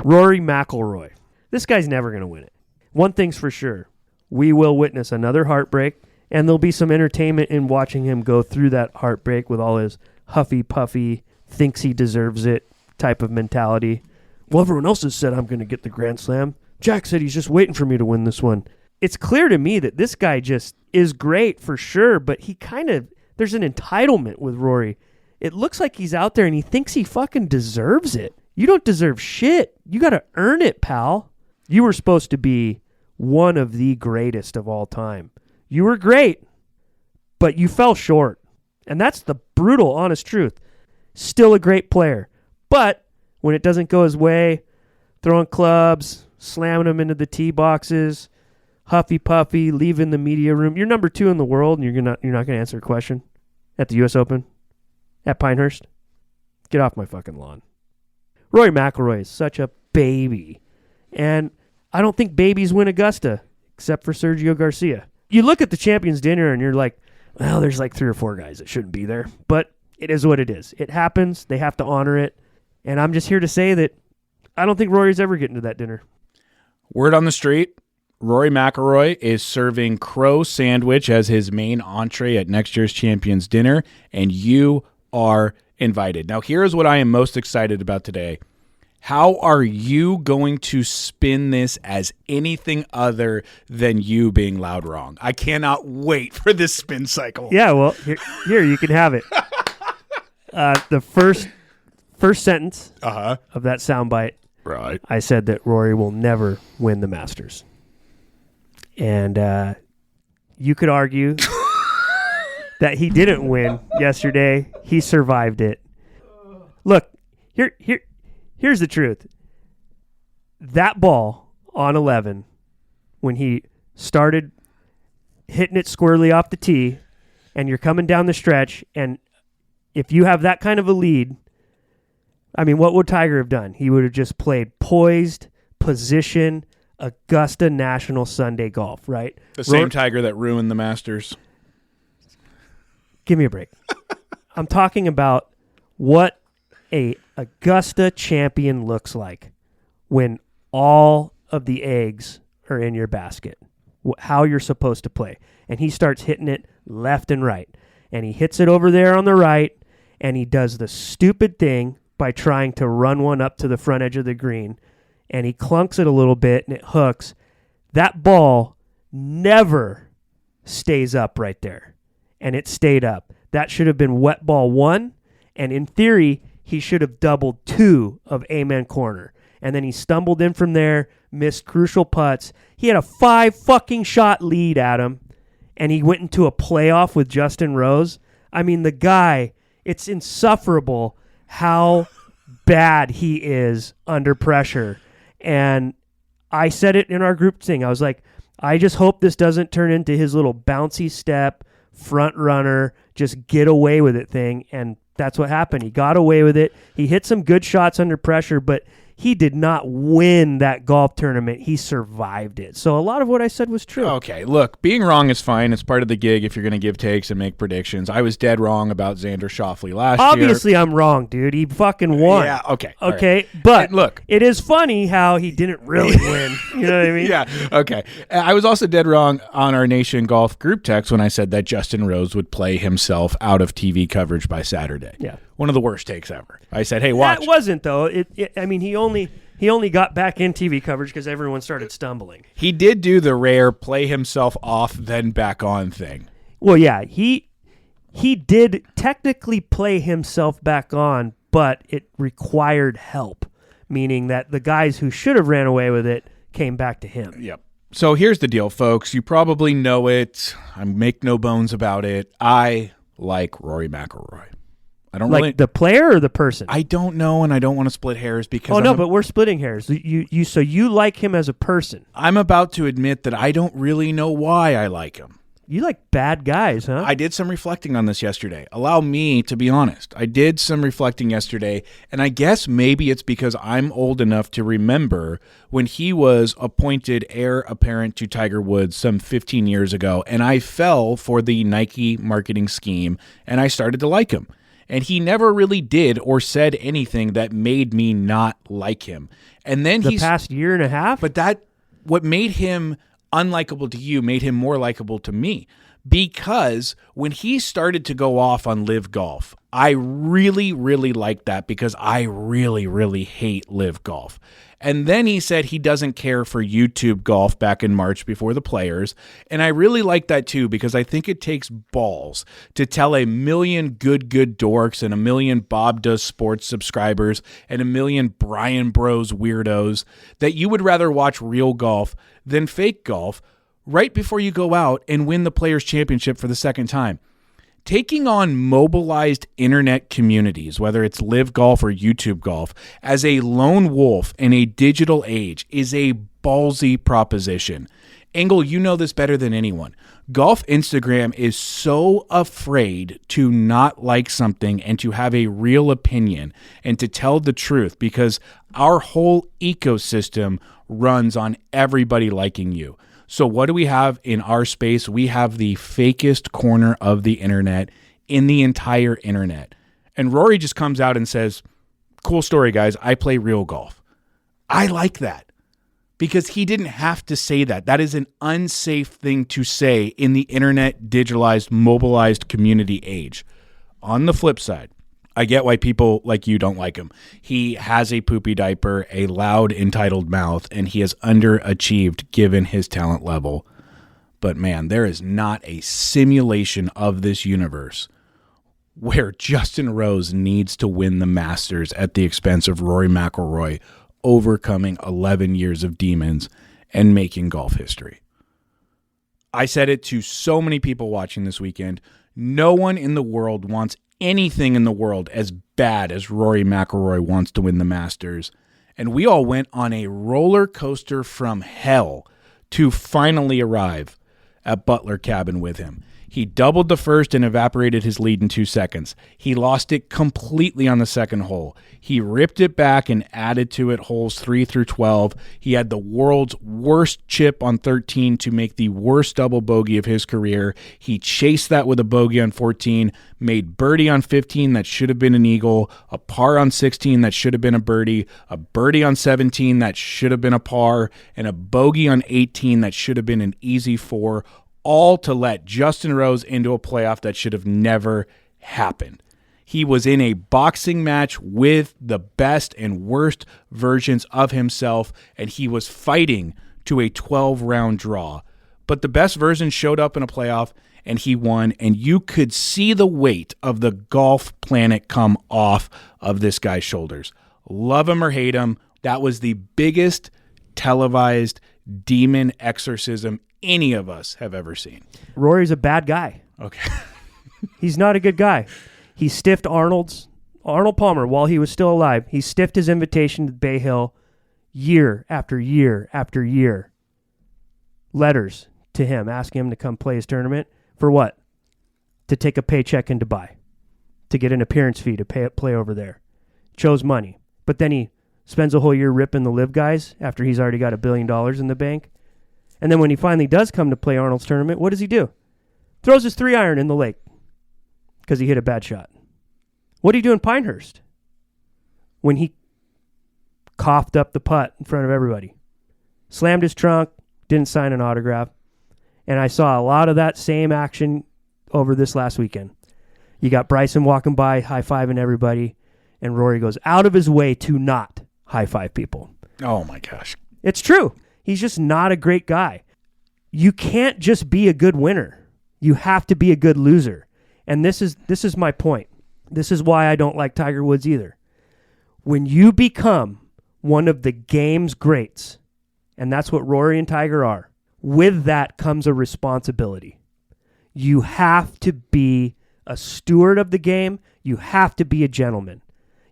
Rory McIlroy. This guy's never going to win it. One thing's for sure. We will witness another heartbreak, and there'll be some entertainment in watching him go through that heartbreak with all his huffy-puffy, thinks he deserves it type of mentality. Well, everyone else has said I'm going to get the Grand Slam. Jack said he's just waiting for me to win this one. It's clear to me that this guy just is great for sure, but he kind of, there's an entitlement with Rory. It looks like he's out there and he thinks he fucking deserves it. You don't deserve shit. You got to earn it, pal. You were supposed to be one of the greatest of all time. You were great, but you fell short. And that's the brutal, honest truth. Still a great player. But when it doesn't go his way, throwing clubs, slamming them into the tee boxes, huffy-puffy, leaving the media room. You're number 2 in the world, and you're not going to answer a question at the U.S. Open, at Pinehurst. Get off my fucking lawn. Rory McIlroy is such a baby. And I don't think babies win Augusta, except for Sergio Garcia. You look at the Champions Dinner, and you're like, well, there's like 3 or 4 guys that shouldn't be there. But it is what it is. It happens. They have to honor it. And I'm just here to say that I don't think Rory's ever getting to that dinner. Word on the street, Rory McIlroy is serving crow sandwich as his main entree at next year's Champions Dinner, and you are invited. Now, here's what I am most excited about today. How are you going to spin this as anything other than you being loud wrong? I cannot wait for this spin cycle. Yeah, well, here you can have it. The first sentence of that soundbite, right? I said that Rory will never win the Masters. And you could argue that he didn't win yesterday. He survived it. Look, here's the truth. That ball on 11, when he started hitting it squarely off the tee, and you're coming down the stretch, and if you have that kind of a lead, I mean, what would Tiger have done? He would have just played poised, position, Augusta National Sunday golf, right? The same Tiger that ruined the Masters. Give me a break. I'm talking about what a Augusta champion looks like when all of the eggs are in your basket, how you're supposed to play. And he starts hitting it left and right. and he hits it over there on the right, and he does the stupid thing by trying to run one up to the front edge of the green, and he clunks it a little bit, and it hooks. That ball never stays up right there, and it stayed up. That should have been wet ball 1, and in theory, he should have doubled 2 of Amen Corner. And then he stumbled in from there, missed crucial putts. He had a 5 fucking shot lead at him, and he went into a playoff with Justin Rose. I mean, the guy, it's insufferable how bad he is under pressure. And I said it in our group thing. I was like, I just hope this doesn't turn into his little bouncy step, front runner, just get away with it thing. And that's what happened. He got away with it. He hit some good shots under pressure, but he did not win that golf tournament. He survived it. So a lot of what I said was true. Okay, look, being wrong is fine. It's part of the gig if you're going to give takes and make predictions. I was dead wrong about Xander Schauffele last year. Obviously, I'm wrong, dude. He fucking won. Yeah, okay. Okay, right. but and look, it is funny how he didn't really win. You know what I mean? Yeah, okay. I was also dead wrong on our Nation Golf group text when I said that Justin Rose would play himself out of TV coverage by Saturday. Yeah. One of the worst takes ever. I said, hey, watch. That wasn't, though. I mean, he only got back in TV coverage because everyone started stumbling. He did do the rare play himself off, then back on thing. Well, yeah, he did technically play himself back on, but it required help, meaning that the guys who should have ran away with it came back to him. Yep. So here's the deal, folks. You probably know it. I make no bones about it. I like Rory McIlroy. I don't like really, the player or the person. I don't know, and I don't want to split hairs because but we're splitting hairs. So you like him as a person. I'm about to admit that I don't really know why I like him. You like bad guys, huh? I did some reflecting on this yesterday. Allow me to be honest. I did some reflecting yesterday, and I guess maybe it's because I'm old enough to remember when he was appointed heir apparent to Tiger Woods some 15 years ago, and I fell for the Nike marketing scheme, and I started to like him. And he never really did or said anything that made me not like him. And then the past year and a half? But what made him unlikable to you made him more likable to me. Because when he started to go off on Live Golf, I really, really liked that because I really, really hate Live Golf. And then he said he doesn't care for YouTube golf back in March before the Players. And I really like that too because I think it takes balls to tell a million good dorks and a million Bob Does Sports subscribers and a million Brian Bros weirdos that you would rather watch real golf than fake golf right before you go out and win the Players Championship for the second time. Taking on mobilized internet communities, whether it's Live Golf or YouTube Golf, as a lone wolf in a digital age is a ballsy proposition. Engle, you know this better than anyone. Golf Instagram is so afraid to not like something and to have a real opinion and to tell the truth because our whole ecosystem runs on everybody liking you. So what do we have in our space? We have the fakest corner of the internet in the entire internet. And Rory just comes out and says, cool story, guys. I play real golf. I like that because he didn't have to say that. That is an unsafe thing to say in the internet, digitalized, mobilized community age. On the flip side, I get why people like you don't like him. He has a poopy diaper, a loud, entitled mouth, and he has underachieved given his talent level. But man, there is not a simulation of this universe where Justin Rose needs to win the Masters at the expense of Rory McIlroy overcoming 11 years of demons and making golf history. I said it to so many people watching this weekend. No one in the world wants anything in the world as bad as Rory McIlroy wants to win the Masters. And we all went on a roller coaster from hell to finally arrive at Butler Cabin with him. He doubled the first and evaporated his lead in 2 seconds. He lost it completely on the second hole. He ripped it back and added to it holes 3 through 12. He had the world's worst chip on 13 to make the worst double bogey of his career. He chased that with a bogey on 14, made birdie on 15 that should have been an eagle, a par on 16 that should have been a birdie on 17 that should have been a par, and a bogey on 18 that should have been an easy 4, all to let Justin Rose into a playoff that should have never happened. He was in a boxing match with the best and worst versions of himself, and he was fighting to a 12-round draw. But the best version showed up in a playoff, and he won, and you could see the weight of the golf planet come off of this guy's shoulders. Love him or hate him, that was the biggest televised demon exorcism any of us have ever seen. Rory's a bad guy. Okay. He's not a good guy. He stiffed Arnold Palmer while he was still alive. He stiffed his invitation to Bay Hill year after year after year. Letters to him asking him to come play his tournament. For what? To take a paycheck in Dubai. To get an appearance fee to play over there. Chose money. But then he spends a whole year ripping the live guys after he's already got $1 billion in the bank. And then when he finally does come to play Arnold's tournament, what does he do? Throws his 3-iron in the lake because he hit a bad shot. What did he do in Pinehurst when he coughed up the putt in front of everybody? Slammed his trunk, didn't sign an autograph. And I saw a lot of that same action over this last weekend. You got Bryson walking by, high-fiving everybody, and Rory goes out of his way to not high-five people. Oh, my gosh. It's true. He's just not a great guy. You can't just be a good winner. You have to be a good loser. And this is my point. This is why I don't like Tiger Woods either. When you become one of the game's greats, and that's what Rory and Tiger are, with that comes a responsibility. You have to be a steward of the game. You have to be a gentleman.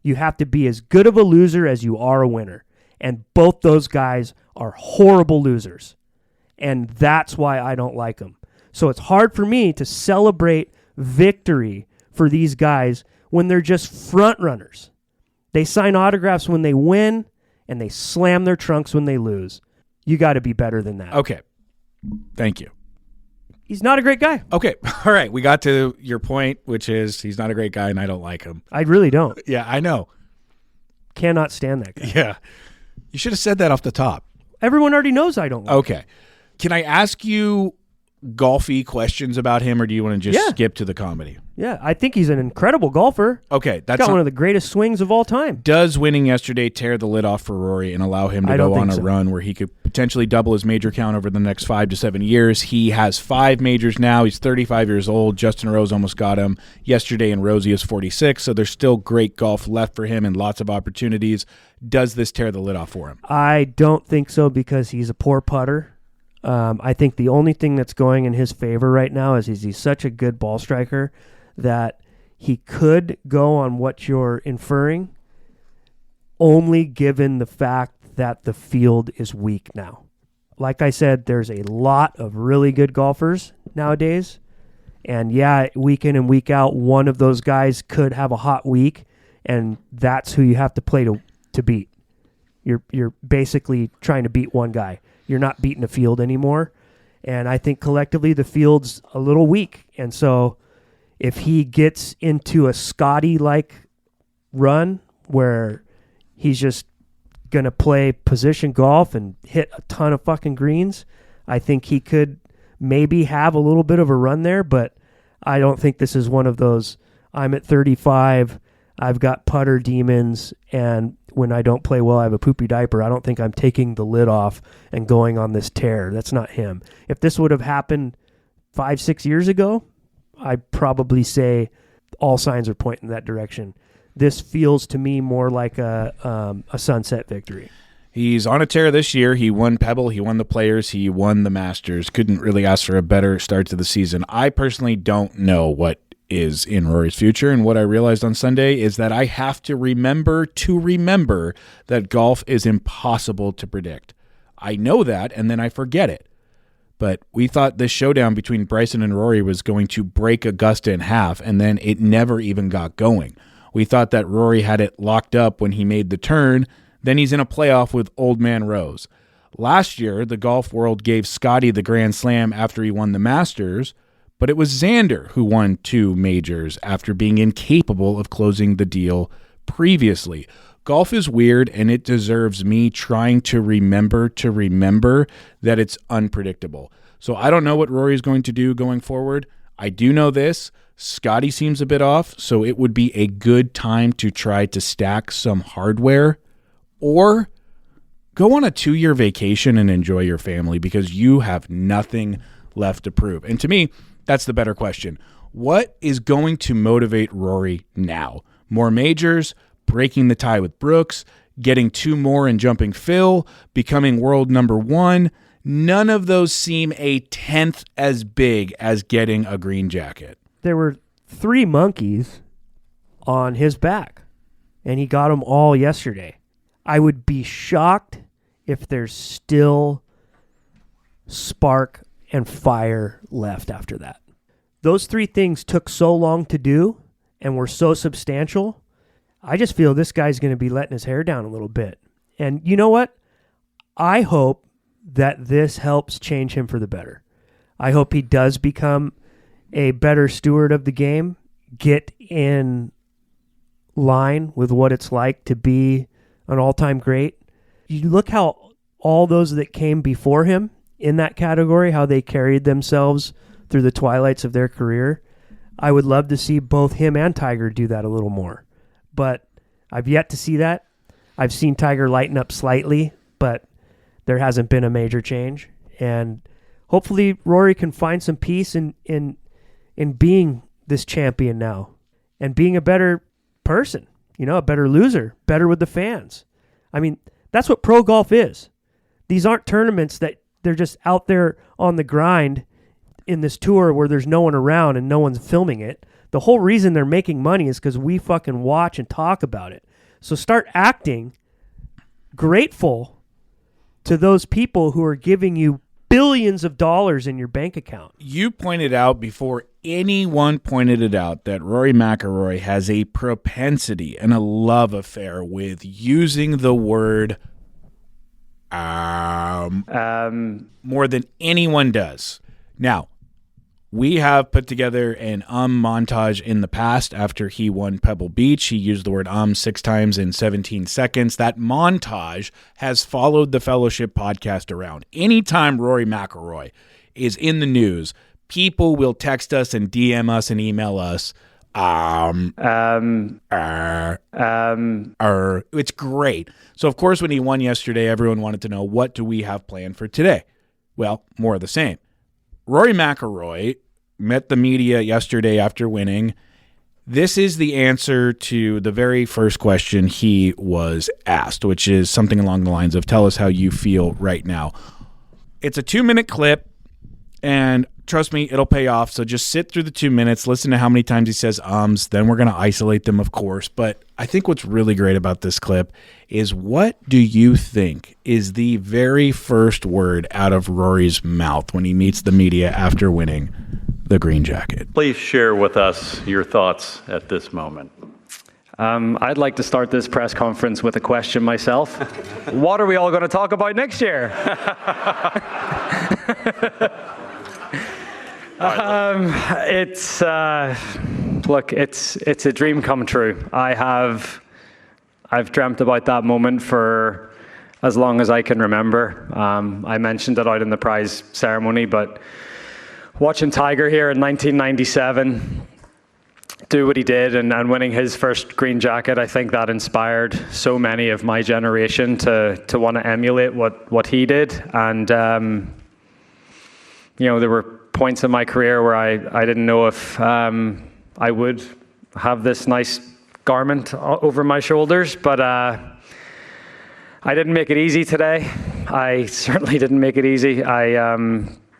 You have to be as good of a loser as you are a winner. And both those guys are horrible losers. And that's why I don't like them. So it's hard for me to celebrate victory for these guys when they're just front runners. They sign autographs when they win, and they slam their trunks when they lose. You got to be better than that. Okay. Thank you. He's not a great guy. Okay. All right. We got to your point, which is he's not a great guy and I don't like him. I really don't. Yeah, I know. Cannot stand that guy. Yeah. You should have said that off the top. Everyone already knows I don't like him. Okay. Can I ask you golfy questions about him, or do you want to just skip to the comedy? Yeah, I think he's an incredible golfer. Okay. He's got one of the greatest swings of all time. Does winning yesterday tear the lid off for Rory and allow him to go on a run where he could potentially double his major count over the next 5 to 7 years? He has 5 majors now. He's 35 years old. Justin Rose almost got him yesterday, and Rosie is 46, so there's still great golf left for him and lots of opportunities. Does this tear the lid off for him? I don't think so because he's a poor putter. I think the only thing that's going in his favor right now is he's such a good ball striker that he could go on what you're inferring, only given the fact that the field is weak now. Like I said, there's a lot of really good golfers nowadays. And yeah, week in and week out, one of those guys could have a hot week, and that's who you have to play to beat. You're basically trying to beat one guy. You're not beating a field anymore. And I think collectively the field's a little weak. And so if he gets into a Scotty-like run where he's just going to play position golf and hit a ton of fucking greens, I think he could maybe have a little bit of a run there. But I don't think this is one of those, I'm at 35, I've got putter demons, and when I don't play well, I have a poopy diaper. I don't think I'm taking the lid off and going on this tear. That's not him. If this would have happened 5-6 years ago, I'd probably say all signs are pointing in that direction. This feels to me more like a sunset victory. He's on a tear this year. He won Pebble. He won the Players. He won the Masters. Couldn't really ask for a better start to the season. I personally don't know what is in Rory's future, and what I realized on Sunday is that I have to remember that golf is impossible to predict. I know that, and then I forget it. But we thought this showdown between Bryson and Rory was going to break Augusta in half, and then it never even got going. We thought that Rory had it locked up when he made the turn. Then he's in a playoff with Old Man Rose. Last year, the golf world gave Scotty the Grand Slam after he won the Masters, but it was Xander who won 2 majors after being incapable of closing the deal previously. Golf is weird, and it deserves me trying to remember that it's unpredictable. So I don't know what Rory's going to do going forward. I do know this. Scotty seems a bit off, so it would be a good time to try to stack some hardware or go on a 2-year vacation and enjoy your family because you have nothing left to prove. And to me, that's the better question. What is going to motivate Rory now? More majors, breaking the tie with Brooks, getting 2 more and jumping Phil, becoming world number 1. None of those seem a tenth as big as getting a green jacket. There were 3 monkeys on his back, and he got them all yesterday. I would be shocked if there's still spark and fire left after that. Those 3 things took so long to do and were so substantial. I just feel this guy's going to be letting his hair down a little bit. And you know what? I hope that this helps change him for the better. I hope he does become a better steward of the game, get in line with what it's like to be an all-time great. You look how all those that came before him in that category, how they carried themselves through the twilights of their career. I would love to see both him and Tiger do that a little more. But I've yet to see that. I've seen Tiger lighten up slightly, but there hasn't been a major change. And hopefully Rory can find some peace in being this champion now and being a better person, a better loser, better with the fans. I mean, that's what pro golf is. These aren't tournaments that they're just out there on the grind in this tour where there's no one around and no one's filming it. The whole reason they're making money is because we fucking watch and talk about it. So start acting grateful to those people who are giving you billions of dollars in your bank account. You pointed out before anyone pointed it out that Rory McIlroy has a propensity and a love affair with using the word more than anyone does. Now, we have put together an montage in the past after he won Pebble Beach. He used the word 6 times in 17 seconds. That montage has followed the Fellowship podcast around. Anytime Rory McIlroy is in the news, people will text us and DM us and email us. It's great. So, of course, when he won yesterday, everyone wanted to know, what do we have planned for today? Well, more of the same. Rory McIlroy met the media yesterday after winning. This is the answer to the very first question he was asked, which is something along the lines of, tell us how you feel right now. It's a 2-minute clip, and trust me, it'll pay off. So just sit through the 2 minutes, listen to how many times he says then we're going to isolate them, of course. But I think what's really great about this clip is, what do you think is the very first word out of Rory's mouth when he meets the media after winning the green jacket? Please share with us your thoughts at this moment. I'd like to start this press conference with a question myself. What are we all going to talk about next year? It's a dream come true. I've dreamt about that moment for as long as I can remember. I mentioned it out in the prize ceremony, but watching Tiger here in 1997 do what he did and winning his first green jacket, I think that inspired so many of my generation to want to emulate what he did. And there were points in my career where I didn't know if I would have this nice garment over my shoulders, but I didn't make it easy today. I certainly didn't make it easy.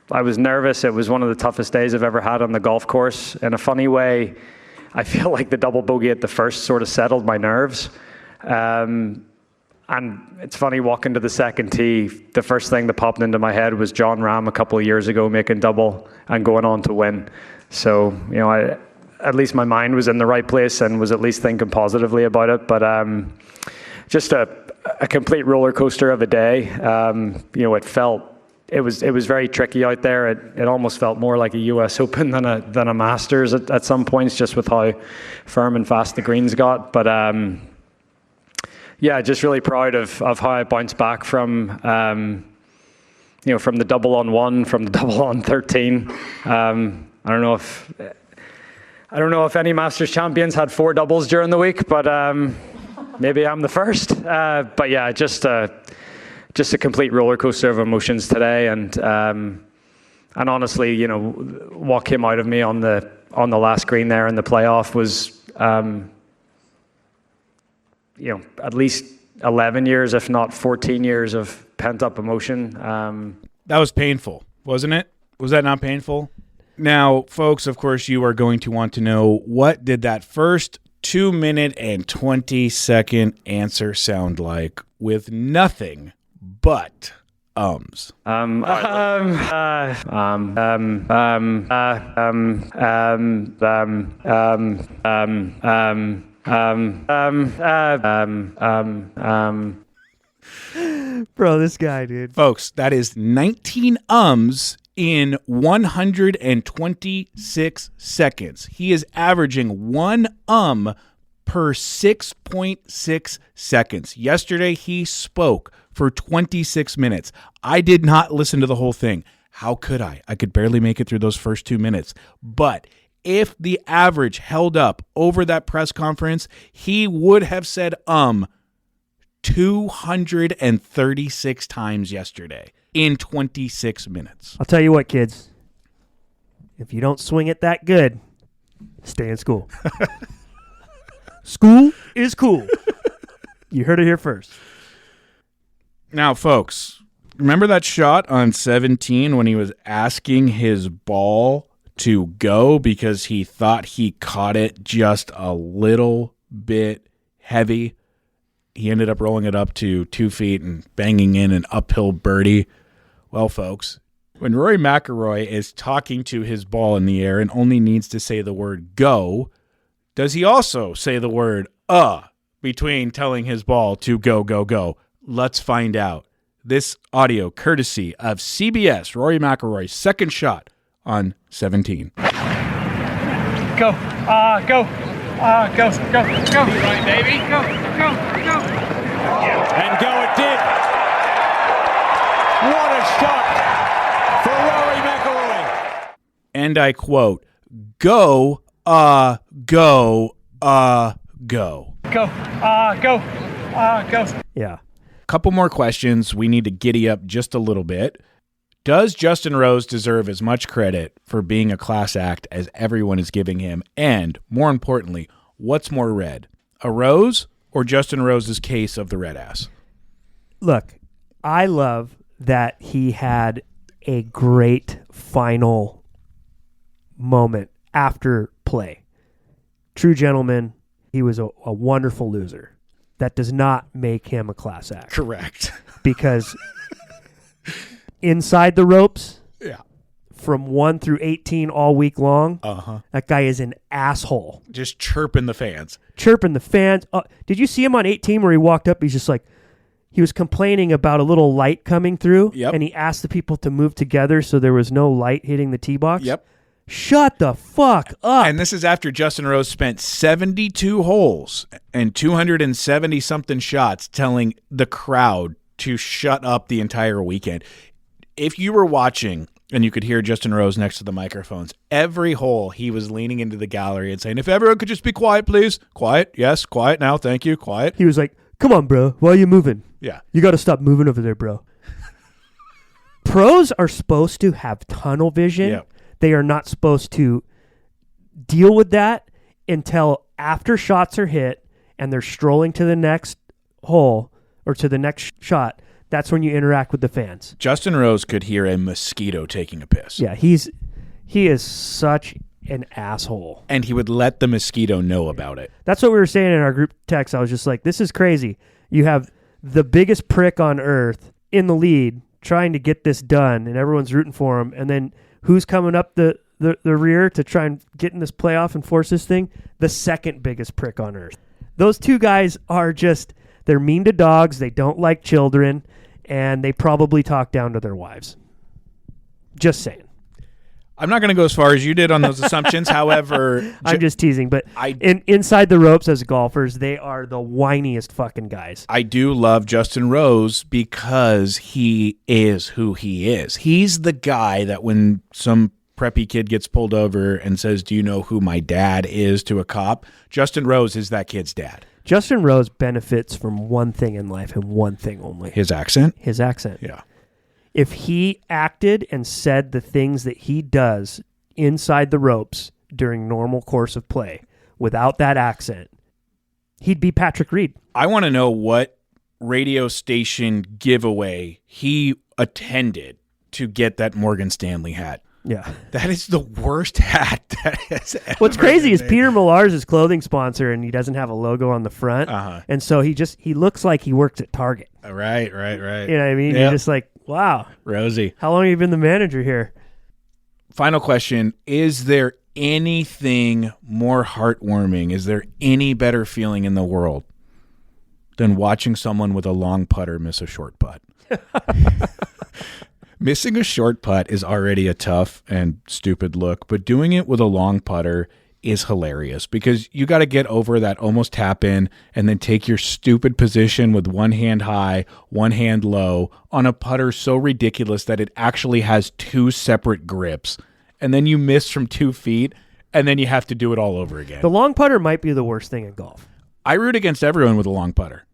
I was nervous. It was one of the toughest days I've ever had on the golf course. In a funny way, I feel like the double bogey at the first sort of settled my nerves. And it's funny, walking to the second tee, the first thing that popped into my head was John Rahm a couple of years ago making double and going on to win. So, at least my mind was in the right place and was at least thinking positively about it. But just a complete roller coaster of a day. It was very tricky out there. It almost felt more like a US Open than a Masters at some points, just with how firm and fast the greens got. But just really proud of how I bounced back from from the double on 1, from the double on 13. I don't know if any Masters champions had 4 doubles during the week, but maybe I'm the first. But yeah, just a complete roller coaster of emotions today, and honestly, what came out of me on the last green there in the playoff was, at least 11 years, if not 14 years of pent up emotion. That was painful, wasn't it? Was that not painful? Now, folks, of course, you are going to want to know, what did that first 2-minute and 20-second answer sound like with nothing but ums? Bro, this guy, dude. Folks, that is 19 ums in 126 seconds. He is averaging 1 per 6.6 seconds. Yesterday, he spoke for 26 minutes. I did not listen to the whole thing. How could I? I could barely make it through those first 2 minutes. But if the average held up over that press conference, he would have said 236 times yesterday in 26 minutes. I'll tell you what, kids. If you don't swing it that good, stay in school. School is cool. You heard it here first. Now, folks, remember that shot on 17 when he was asking his ball to go because he thought he caught it just a little bit heavy? He ended up rolling it up to 2 feet and banging in an uphill birdie. Well, folks, when Rory McIlroy is talking to his ball in the air and only needs to say the word go, does he also say the word between telling his ball to go, go, go? Let's find out. This audio courtesy of CBS, Rory McIlroy's second shot on 17. Go. Go. Go. Go. Right, baby. Go. And go it did. What a shot for Rory McIlroy. And I quote, go, go, go. Go. Go. Yeah. Couple more questions. We need to giddy up just a little bit. Does Justin Rose deserve as much credit for being a class act as everyone is giving him? And more importantly, what's more red, a rose or Justin Rose's case of the red ass? Look, I love that he had a great final moment after play. True gentleman. He was a wonderful loser. That does not make him a class act. Correct. Because inside the ropes, Yeah. from 1 through 18 all week long, that guy is an asshole. Just chirping the fans. Chirping the fans. Did you see him on 18 where he walked up? He's just like, he was complaining about a little light coming through. Yep. And he asked the people to move together so there was no light hitting the tee box. Yep. Shut the fuck up. And this is after Justin Rose spent 72 holes and 270-something shots telling the crowd to shut up the entire weekend. If you were watching and you could hear Justin Rose next to the microphones, every hole he was leaning into the gallery and saying, if everyone could just be quiet, please. Quiet. Yes, quiet now. Thank you. Quiet. He was like, come on, bro. Why are you moving? Yeah. You got to stop moving over there, bro. Pros are supposed to have tunnel vision. Yeah. They are not supposed to deal with that until after shots are hit and they're strolling to the next hole or to the next shot. That's when you interact with the fans. Justin Rose could hear a mosquito taking a piss. Yeah, he is such an asshole. And he would let the mosquito know about it. That's what we were saying in our group text. I was just like, this is crazy. You have the biggest prick on earth in the lead trying to get this done, and everyone's rooting for him, and then who's coming up the rear to try and get in this playoff and force this thing? The second biggest prick on earth. Those two guys are just, they're mean to dogs, they don't like children, and they probably talk down to their wives. Just saying. I'm not going to go as far as you did on those assumptions. However, I'm just teasing, but I- inside the ropes as golfers, they are the whiniest fucking guys. I do love Justin Rose because he is who he is. He's the guy that when some preppy kid gets pulled over and says, "Do you know who my dad is?" to a cop, Justin Rose is that kid's dad. Justin Rose benefits from one thing in life and one thing only. His accent? His accent. Yeah. If he acted and said the things that he does inside the ropes during normal course of play without that accent, he'd be Patrick Reed. I want to know what radio station giveaway he attended to get that Morgan Stanley hat. Yeah. That is the worst hat that has ever What's crazy been is made. Peter Millar's his clothing sponsor, and he doesn't have a logo on the front. Uh-huh. And so he looks like he works at Target. Right. You know what I mean? Yep. You're just like, wow. Rosie. How long have you been the manager here? Final question. Is there anything more heartwarming? Is there any better feeling in the world than watching someone with a long putter miss a short putt? Missing a short putt is already a tough and stupid look, but doing it with a long putter is hilarious because you got to get over that almost tap in and then take your stupid position with one hand high, one hand low on a putter so ridiculous that it actually has two separate grips. And then you miss from 2 feet and then you have to do it all over again. The long putter might be the worst thing in golf. I root against everyone with a long putter.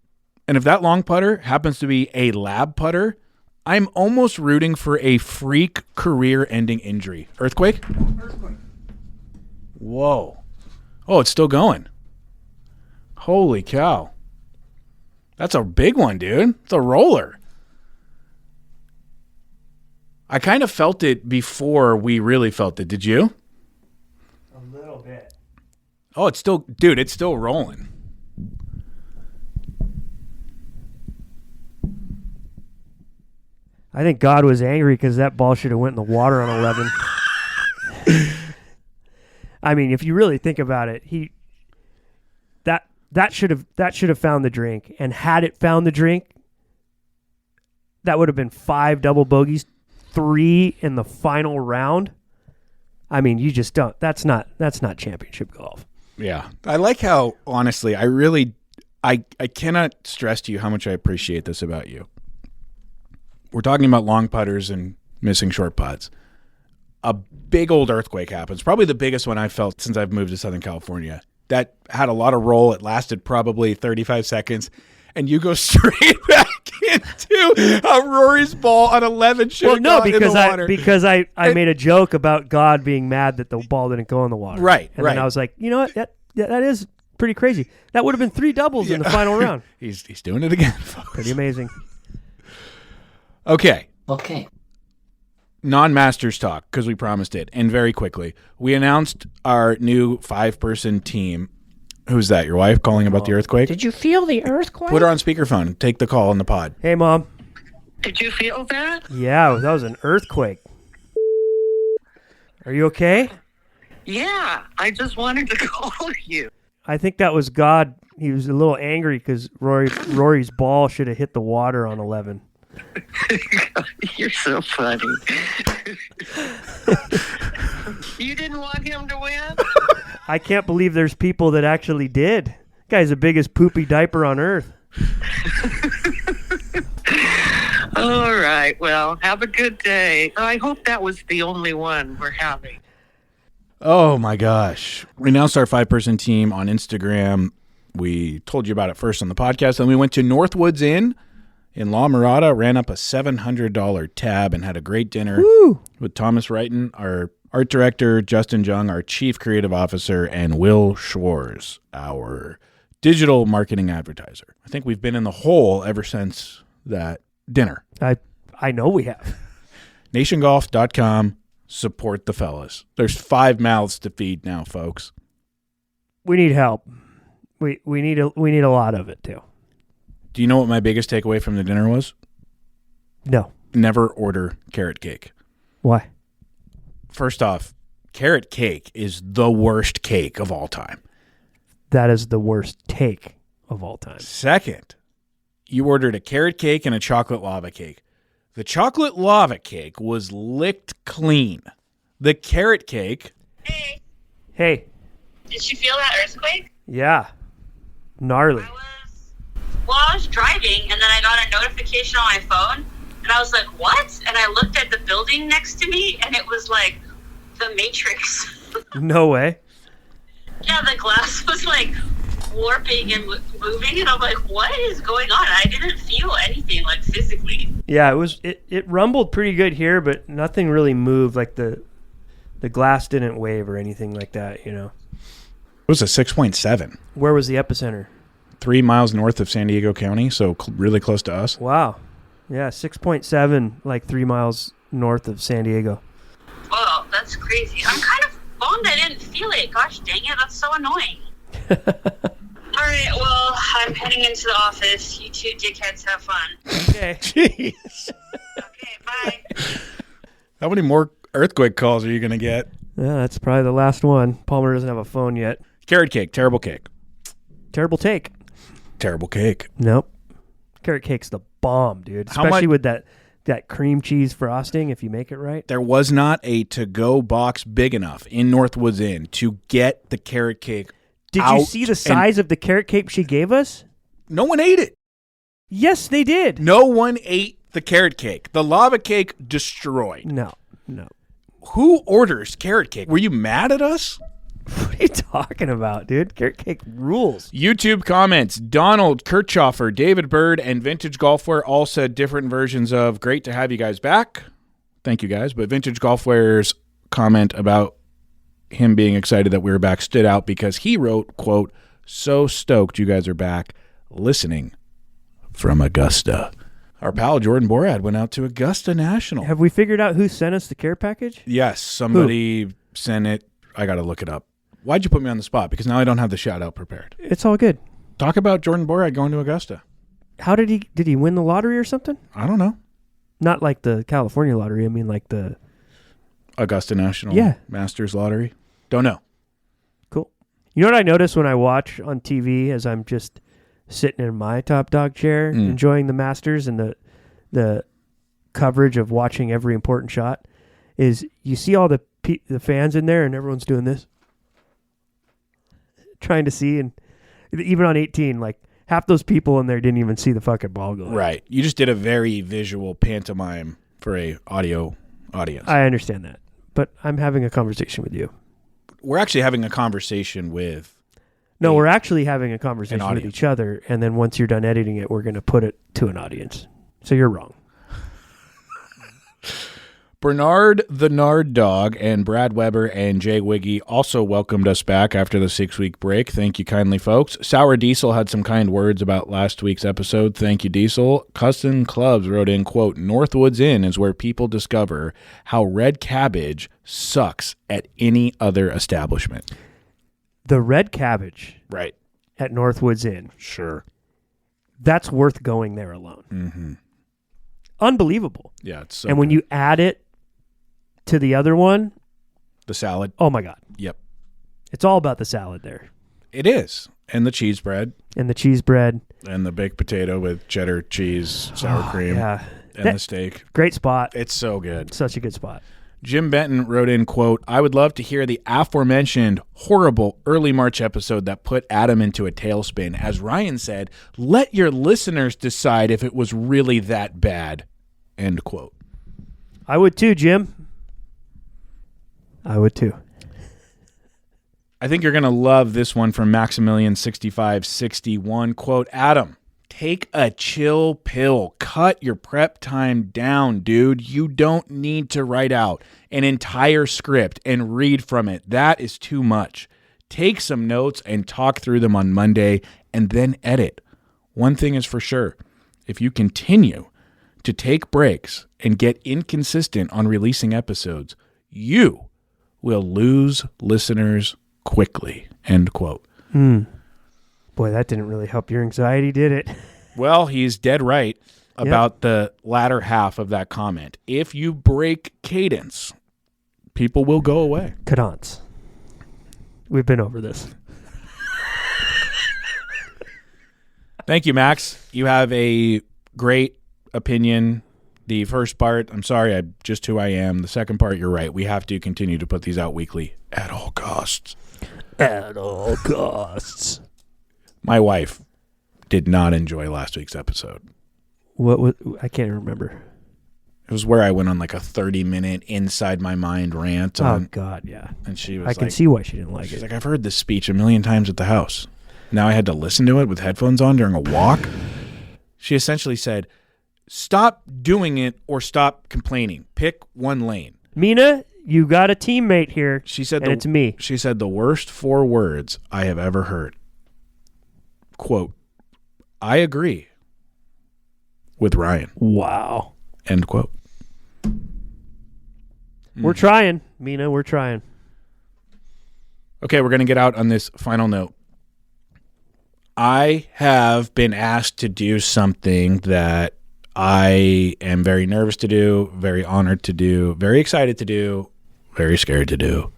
And if that long putter happens to be a lab putter, I'm almost rooting for a freak career-ending injury. Earthquake? Earthquake. Whoa. Oh, it's still going. Holy cow. That's a big one, dude. It's a roller. I kind of felt it before we really felt it. Did you? A little bit. Oh, it's still, dude, it's still rolling. I think God was angry because that ball should have went in the water on 11. I mean, if you really think about it, that should have found the drink, and had it found the drink, that would have been 5 double bogeys, 3 in the final round. I mean, you just don't. That's not championship golf. Yeah. I like how, honestly, I cannot stress to you how much I appreciate this about you. We're talking about long putters and missing short putts. A big old earthquake happens, probably the biggest one I've felt since I've moved to Southern California. That had a lot of roll. It lasted probably 35 seconds. And you go straight back into Rory's ball on 11 should have gone in the water. Because I made a joke about God being mad that the ball didn't go in the water. Right, and right. then I was like, you know what? That is pretty crazy. That would have been 3 doubles in the final round. He's doing it again, folks. Pretty amazing. Okay. Okay. Non-Masters talk, because we promised it. And very quickly, we announced our new 5-person team. Who's that? Your wife calling about the earthquake? Did you feel the earthquake? Put her on speakerphone. Take the call on the pod. Hey, Mom. Did you feel that? Yeah, that was an earthquake. Are you okay? Yeah, I just wanted to call you. I think that was God. He was a little angry because Rory's ball should have hit the water on 11. You're so funny. You didn't want him to win? I can't believe there's people that actually did. Guy's the biggest poopy diaper on earth. All right, well, have a good day. I hope that was the only one we're having. Oh, my gosh. We announced our 5-person team on Instagram. We told you about it first on the podcast. Then we went to Northwoods Inn in La Mirada, ran up a $700 tab, and had a great dinner with Thomas Wrighton, our art director, Justin Jung, our chief creative officer, and Will Schwarz, our digital marketing advertiser. I think we've been in the hole ever since that dinner. I know we have. NationGolf.com. Support the fellas. There's 5 mouths to feed now, folks. We need help. We need a lot of it too. Do you know what my biggest takeaway from the dinner was? No. Never order carrot cake. Why? First off, carrot cake is the worst cake of all time. That is the worst take of all time. Second, you ordered a carrot cake and a chocolate lava cake. The chocolate lava cake was licked clean. the carrot cake. Hey, Hey. did you feel that earthquake? Yeah. Gnarly. I was driving, and then I got a notification on my phone, and I was like, what? And I looked at the building next to me, and it was like the Matrix. No way. Yeah, the glass was like warping and moving, and I'm like, what is going on? I didn't feel anything like physically. Yeah, it rumbled pretty good here, but nothing really moved. Like the glass didn't wave or anything like that, you know. It was a 6.7. Where was the epicenter? 3 miles north of San Diego County, so really close to us. Wow. Yeah, 6.7, like 3 miles north of San Diego. Whoa, that's crazy. I'm kind of bummed I didn't feel it. Gosh dang it, that's so annoying. All right, well, I'm heading into the office. You two dickheads have fun. Okay. Jeez. Okay, bye. How many more earthquake calls are you going to get? Yeah, that's probably the last one. Palmer doesn't have a phone yet. Carrot cake, terrible cake. Terrible take. Terrible cake. Nope. Carrot cake's the bomb, dude. How Especially much- with that cream cheese frosting, if you make it right. There was not a to-go box big enough in Northwoods Inn to get the carrot cake Did out you see the size of the carrot cake she gave us? No one ate it. Yes, they did. No one ate the carrot cake. The lava cake destroyed. No. Who orders carrot cake? Were you mad at us? What are you talking about, dude? Carrot cake rules. YouTube comments. Donald, Kirchhoffer, David Bird, and Vintage Golfwear all said different versions of great to have you guys back. Thank you guys. But Vintage Golfwear's comment about him being excited that we were back stood out because he wrote, quote, so stoked you guys are back listening from Augusta. Our pal Jordan Borad went out to Augusta National. Have we figured out who sent us the care package? Yes, somebody sent it. I got to look it up. Why'd you put me on the spot? Because now I don't have the shout out prepared. It's all good. Talk about Jordan Borad going to Augusta. How did he win the lottery or something? I don't know. Not like the California lottery. I mean like the Augusta National Masters Lottery. Don't know. Cool. You know what I notice when I watch on TV as I'm just sitting in my top dog chair enjoying the Masters and the coverage of watching every important shot is you see all the fans in there and everyone's doing this, trying to see, and even on 18, like half those people in there didn't even see the fucking ball go. Right. You just did a very visual pantomime for a audio audience. I understand that, but I'm having a conversation with you. We're actually having a conversation with... No, we're actually having a conversation with audience. each other, and then once you're done editing it, we're going to put it to an audience. So you're wrong. Bernard the Nard Dog and Brad Weber and Jay Wiggy also welcomed us back after the 6-week break. Thank you kindly, folks. Sour Diesel had some kind words about last week's episode. Thank you, Diesel. Custom Clubs wrote in, quote, Northwoods Inn is where people discover how red cabbage sucks at any other establishment. The red cabbage Right. at Northwoods Inn. Sure. That's worth going there alone. Mm-hmm. Unbelievable. Yeah, it's so and when good. you add it to the other one, The salad. oh my God. Yep. It's all about the salad there. It is. And the cheese bread. And the cheese bread. And the baked potato with cheddar cheese, sour cream. Yeah. And the steak. Great spot. It's so good. Such a good spot. Jim Benton wrote in, quote, I would love to hear the aforementioned horrible early March episode that put Adam into a tailspin. As Ryan said, let your listeners decide if it was really that bad, end quote. I would too, Jim. I would too. I think you're going to love this one from Maximilian6561, quote, Adam, take a chill pill. Cut your prep time down, dude. You don't need to write out an entire script and read from it. That is too much. Take some notes and talk through them on Monday and then edit. One thing is for sure. If you continue to take breaks and get inconsistent on releasing episodes, you will lose listeners quickly, end quote. Boy, that didn't really help your anxiety, did it? Well, he's dead right about the latter half of that comment. If you break cadence, people will go away. Cadence. We've been over this. Thank you, Max. You have a great opinion. The first part, I'm sorry, I'm just who I am. The second part, you're right. We have to continue to put these out weekly at all costs. At all costs. My wife did not enjoy last week's episode. What I can't remember. It was where I went on like a 30-minute inside my mind rant. Oh, God, yeah. And she was I can see why she didn't like it. She's like, I've heard this speech a million times at the house. Now I had to listen to it with headphones on during a walk. She essentially said, stop doing it or stop complaining. Pick one lane. Mina, you got a teammate here. She said, and it's me. She said the worst 4 words I have ever heard. Quote, I agree with Ryan. Wow. End quote. We're trying, Mina. We're trying. Okay, we're going to get out on this final note. I have been asked to do something that I am very nervous to do, very honored to do, very excited to do, very scared to do.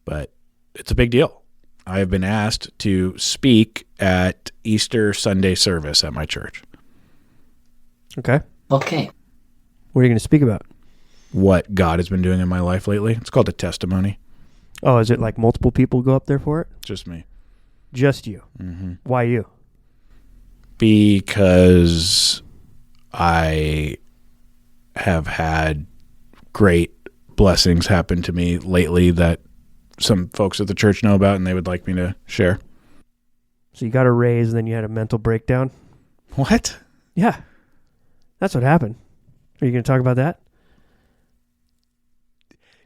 But it's a big deal. I have been asked to speak at Easter Sunday service at my church. Okay. Okay. What are you going to speak about? What God has been doing in my life lately. It's called a testimony. Oh, is it like multiple people go up there for it? Just me. Just you? Mm-hmm. Why you? Because I have had great blessings happen to me lately that some folks at the church know about and they would like me to share. So you got a raise and then you had a mental breakdown? What? Yeah. That's what happened. Are you going to talk about that?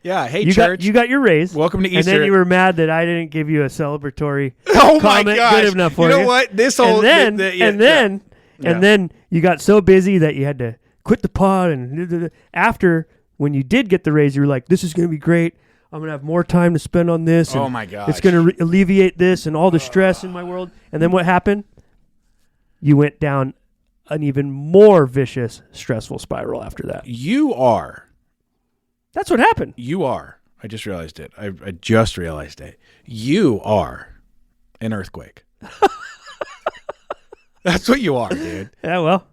Yeah. Hey, you church. You got your raise. Welcome to Easter. And then you were mad that I didn't give you a celebratory oh my comment gosh. good enough for you. You know what? This whole... And then you got so busy that you had to quit the pod. And after, when you did get the raise, you were like, this is going to be great. I'm going to have more time to spend on this. Oh, my gosh. It's going to alleviate this and all the stress in my world. And then what happened? You went down an even more vicious, stressful spiral after that. You are. That's what happened. You are. I just realized it. I just realized it. You are an earthquake. That's what you are, dude. Yeah, well.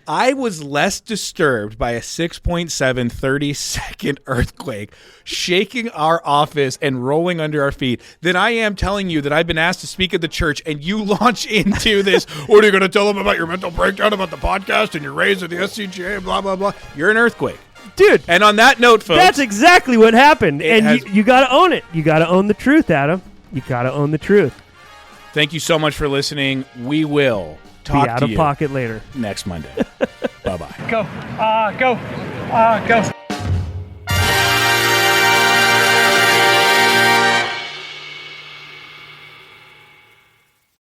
I was less disturbed by a 6.7 30-second earthquake shaking our office and rolling under our feet than I am telling you that I've been asked to speak at the church and you launch into this, what are you going to tell them about your mental breakdown, about the podcast and your raise at the SCGA, blah, blah, blah. You're an earthquake. Dude. And on that note, folks. That's exactly what happened. And you got to own it. You got to own the truth, Adam. You got to own the truth. Thank you so much for listening. We will talk Be out to of you pocket later. next Monday. Bye-bye. Go. Go. Go.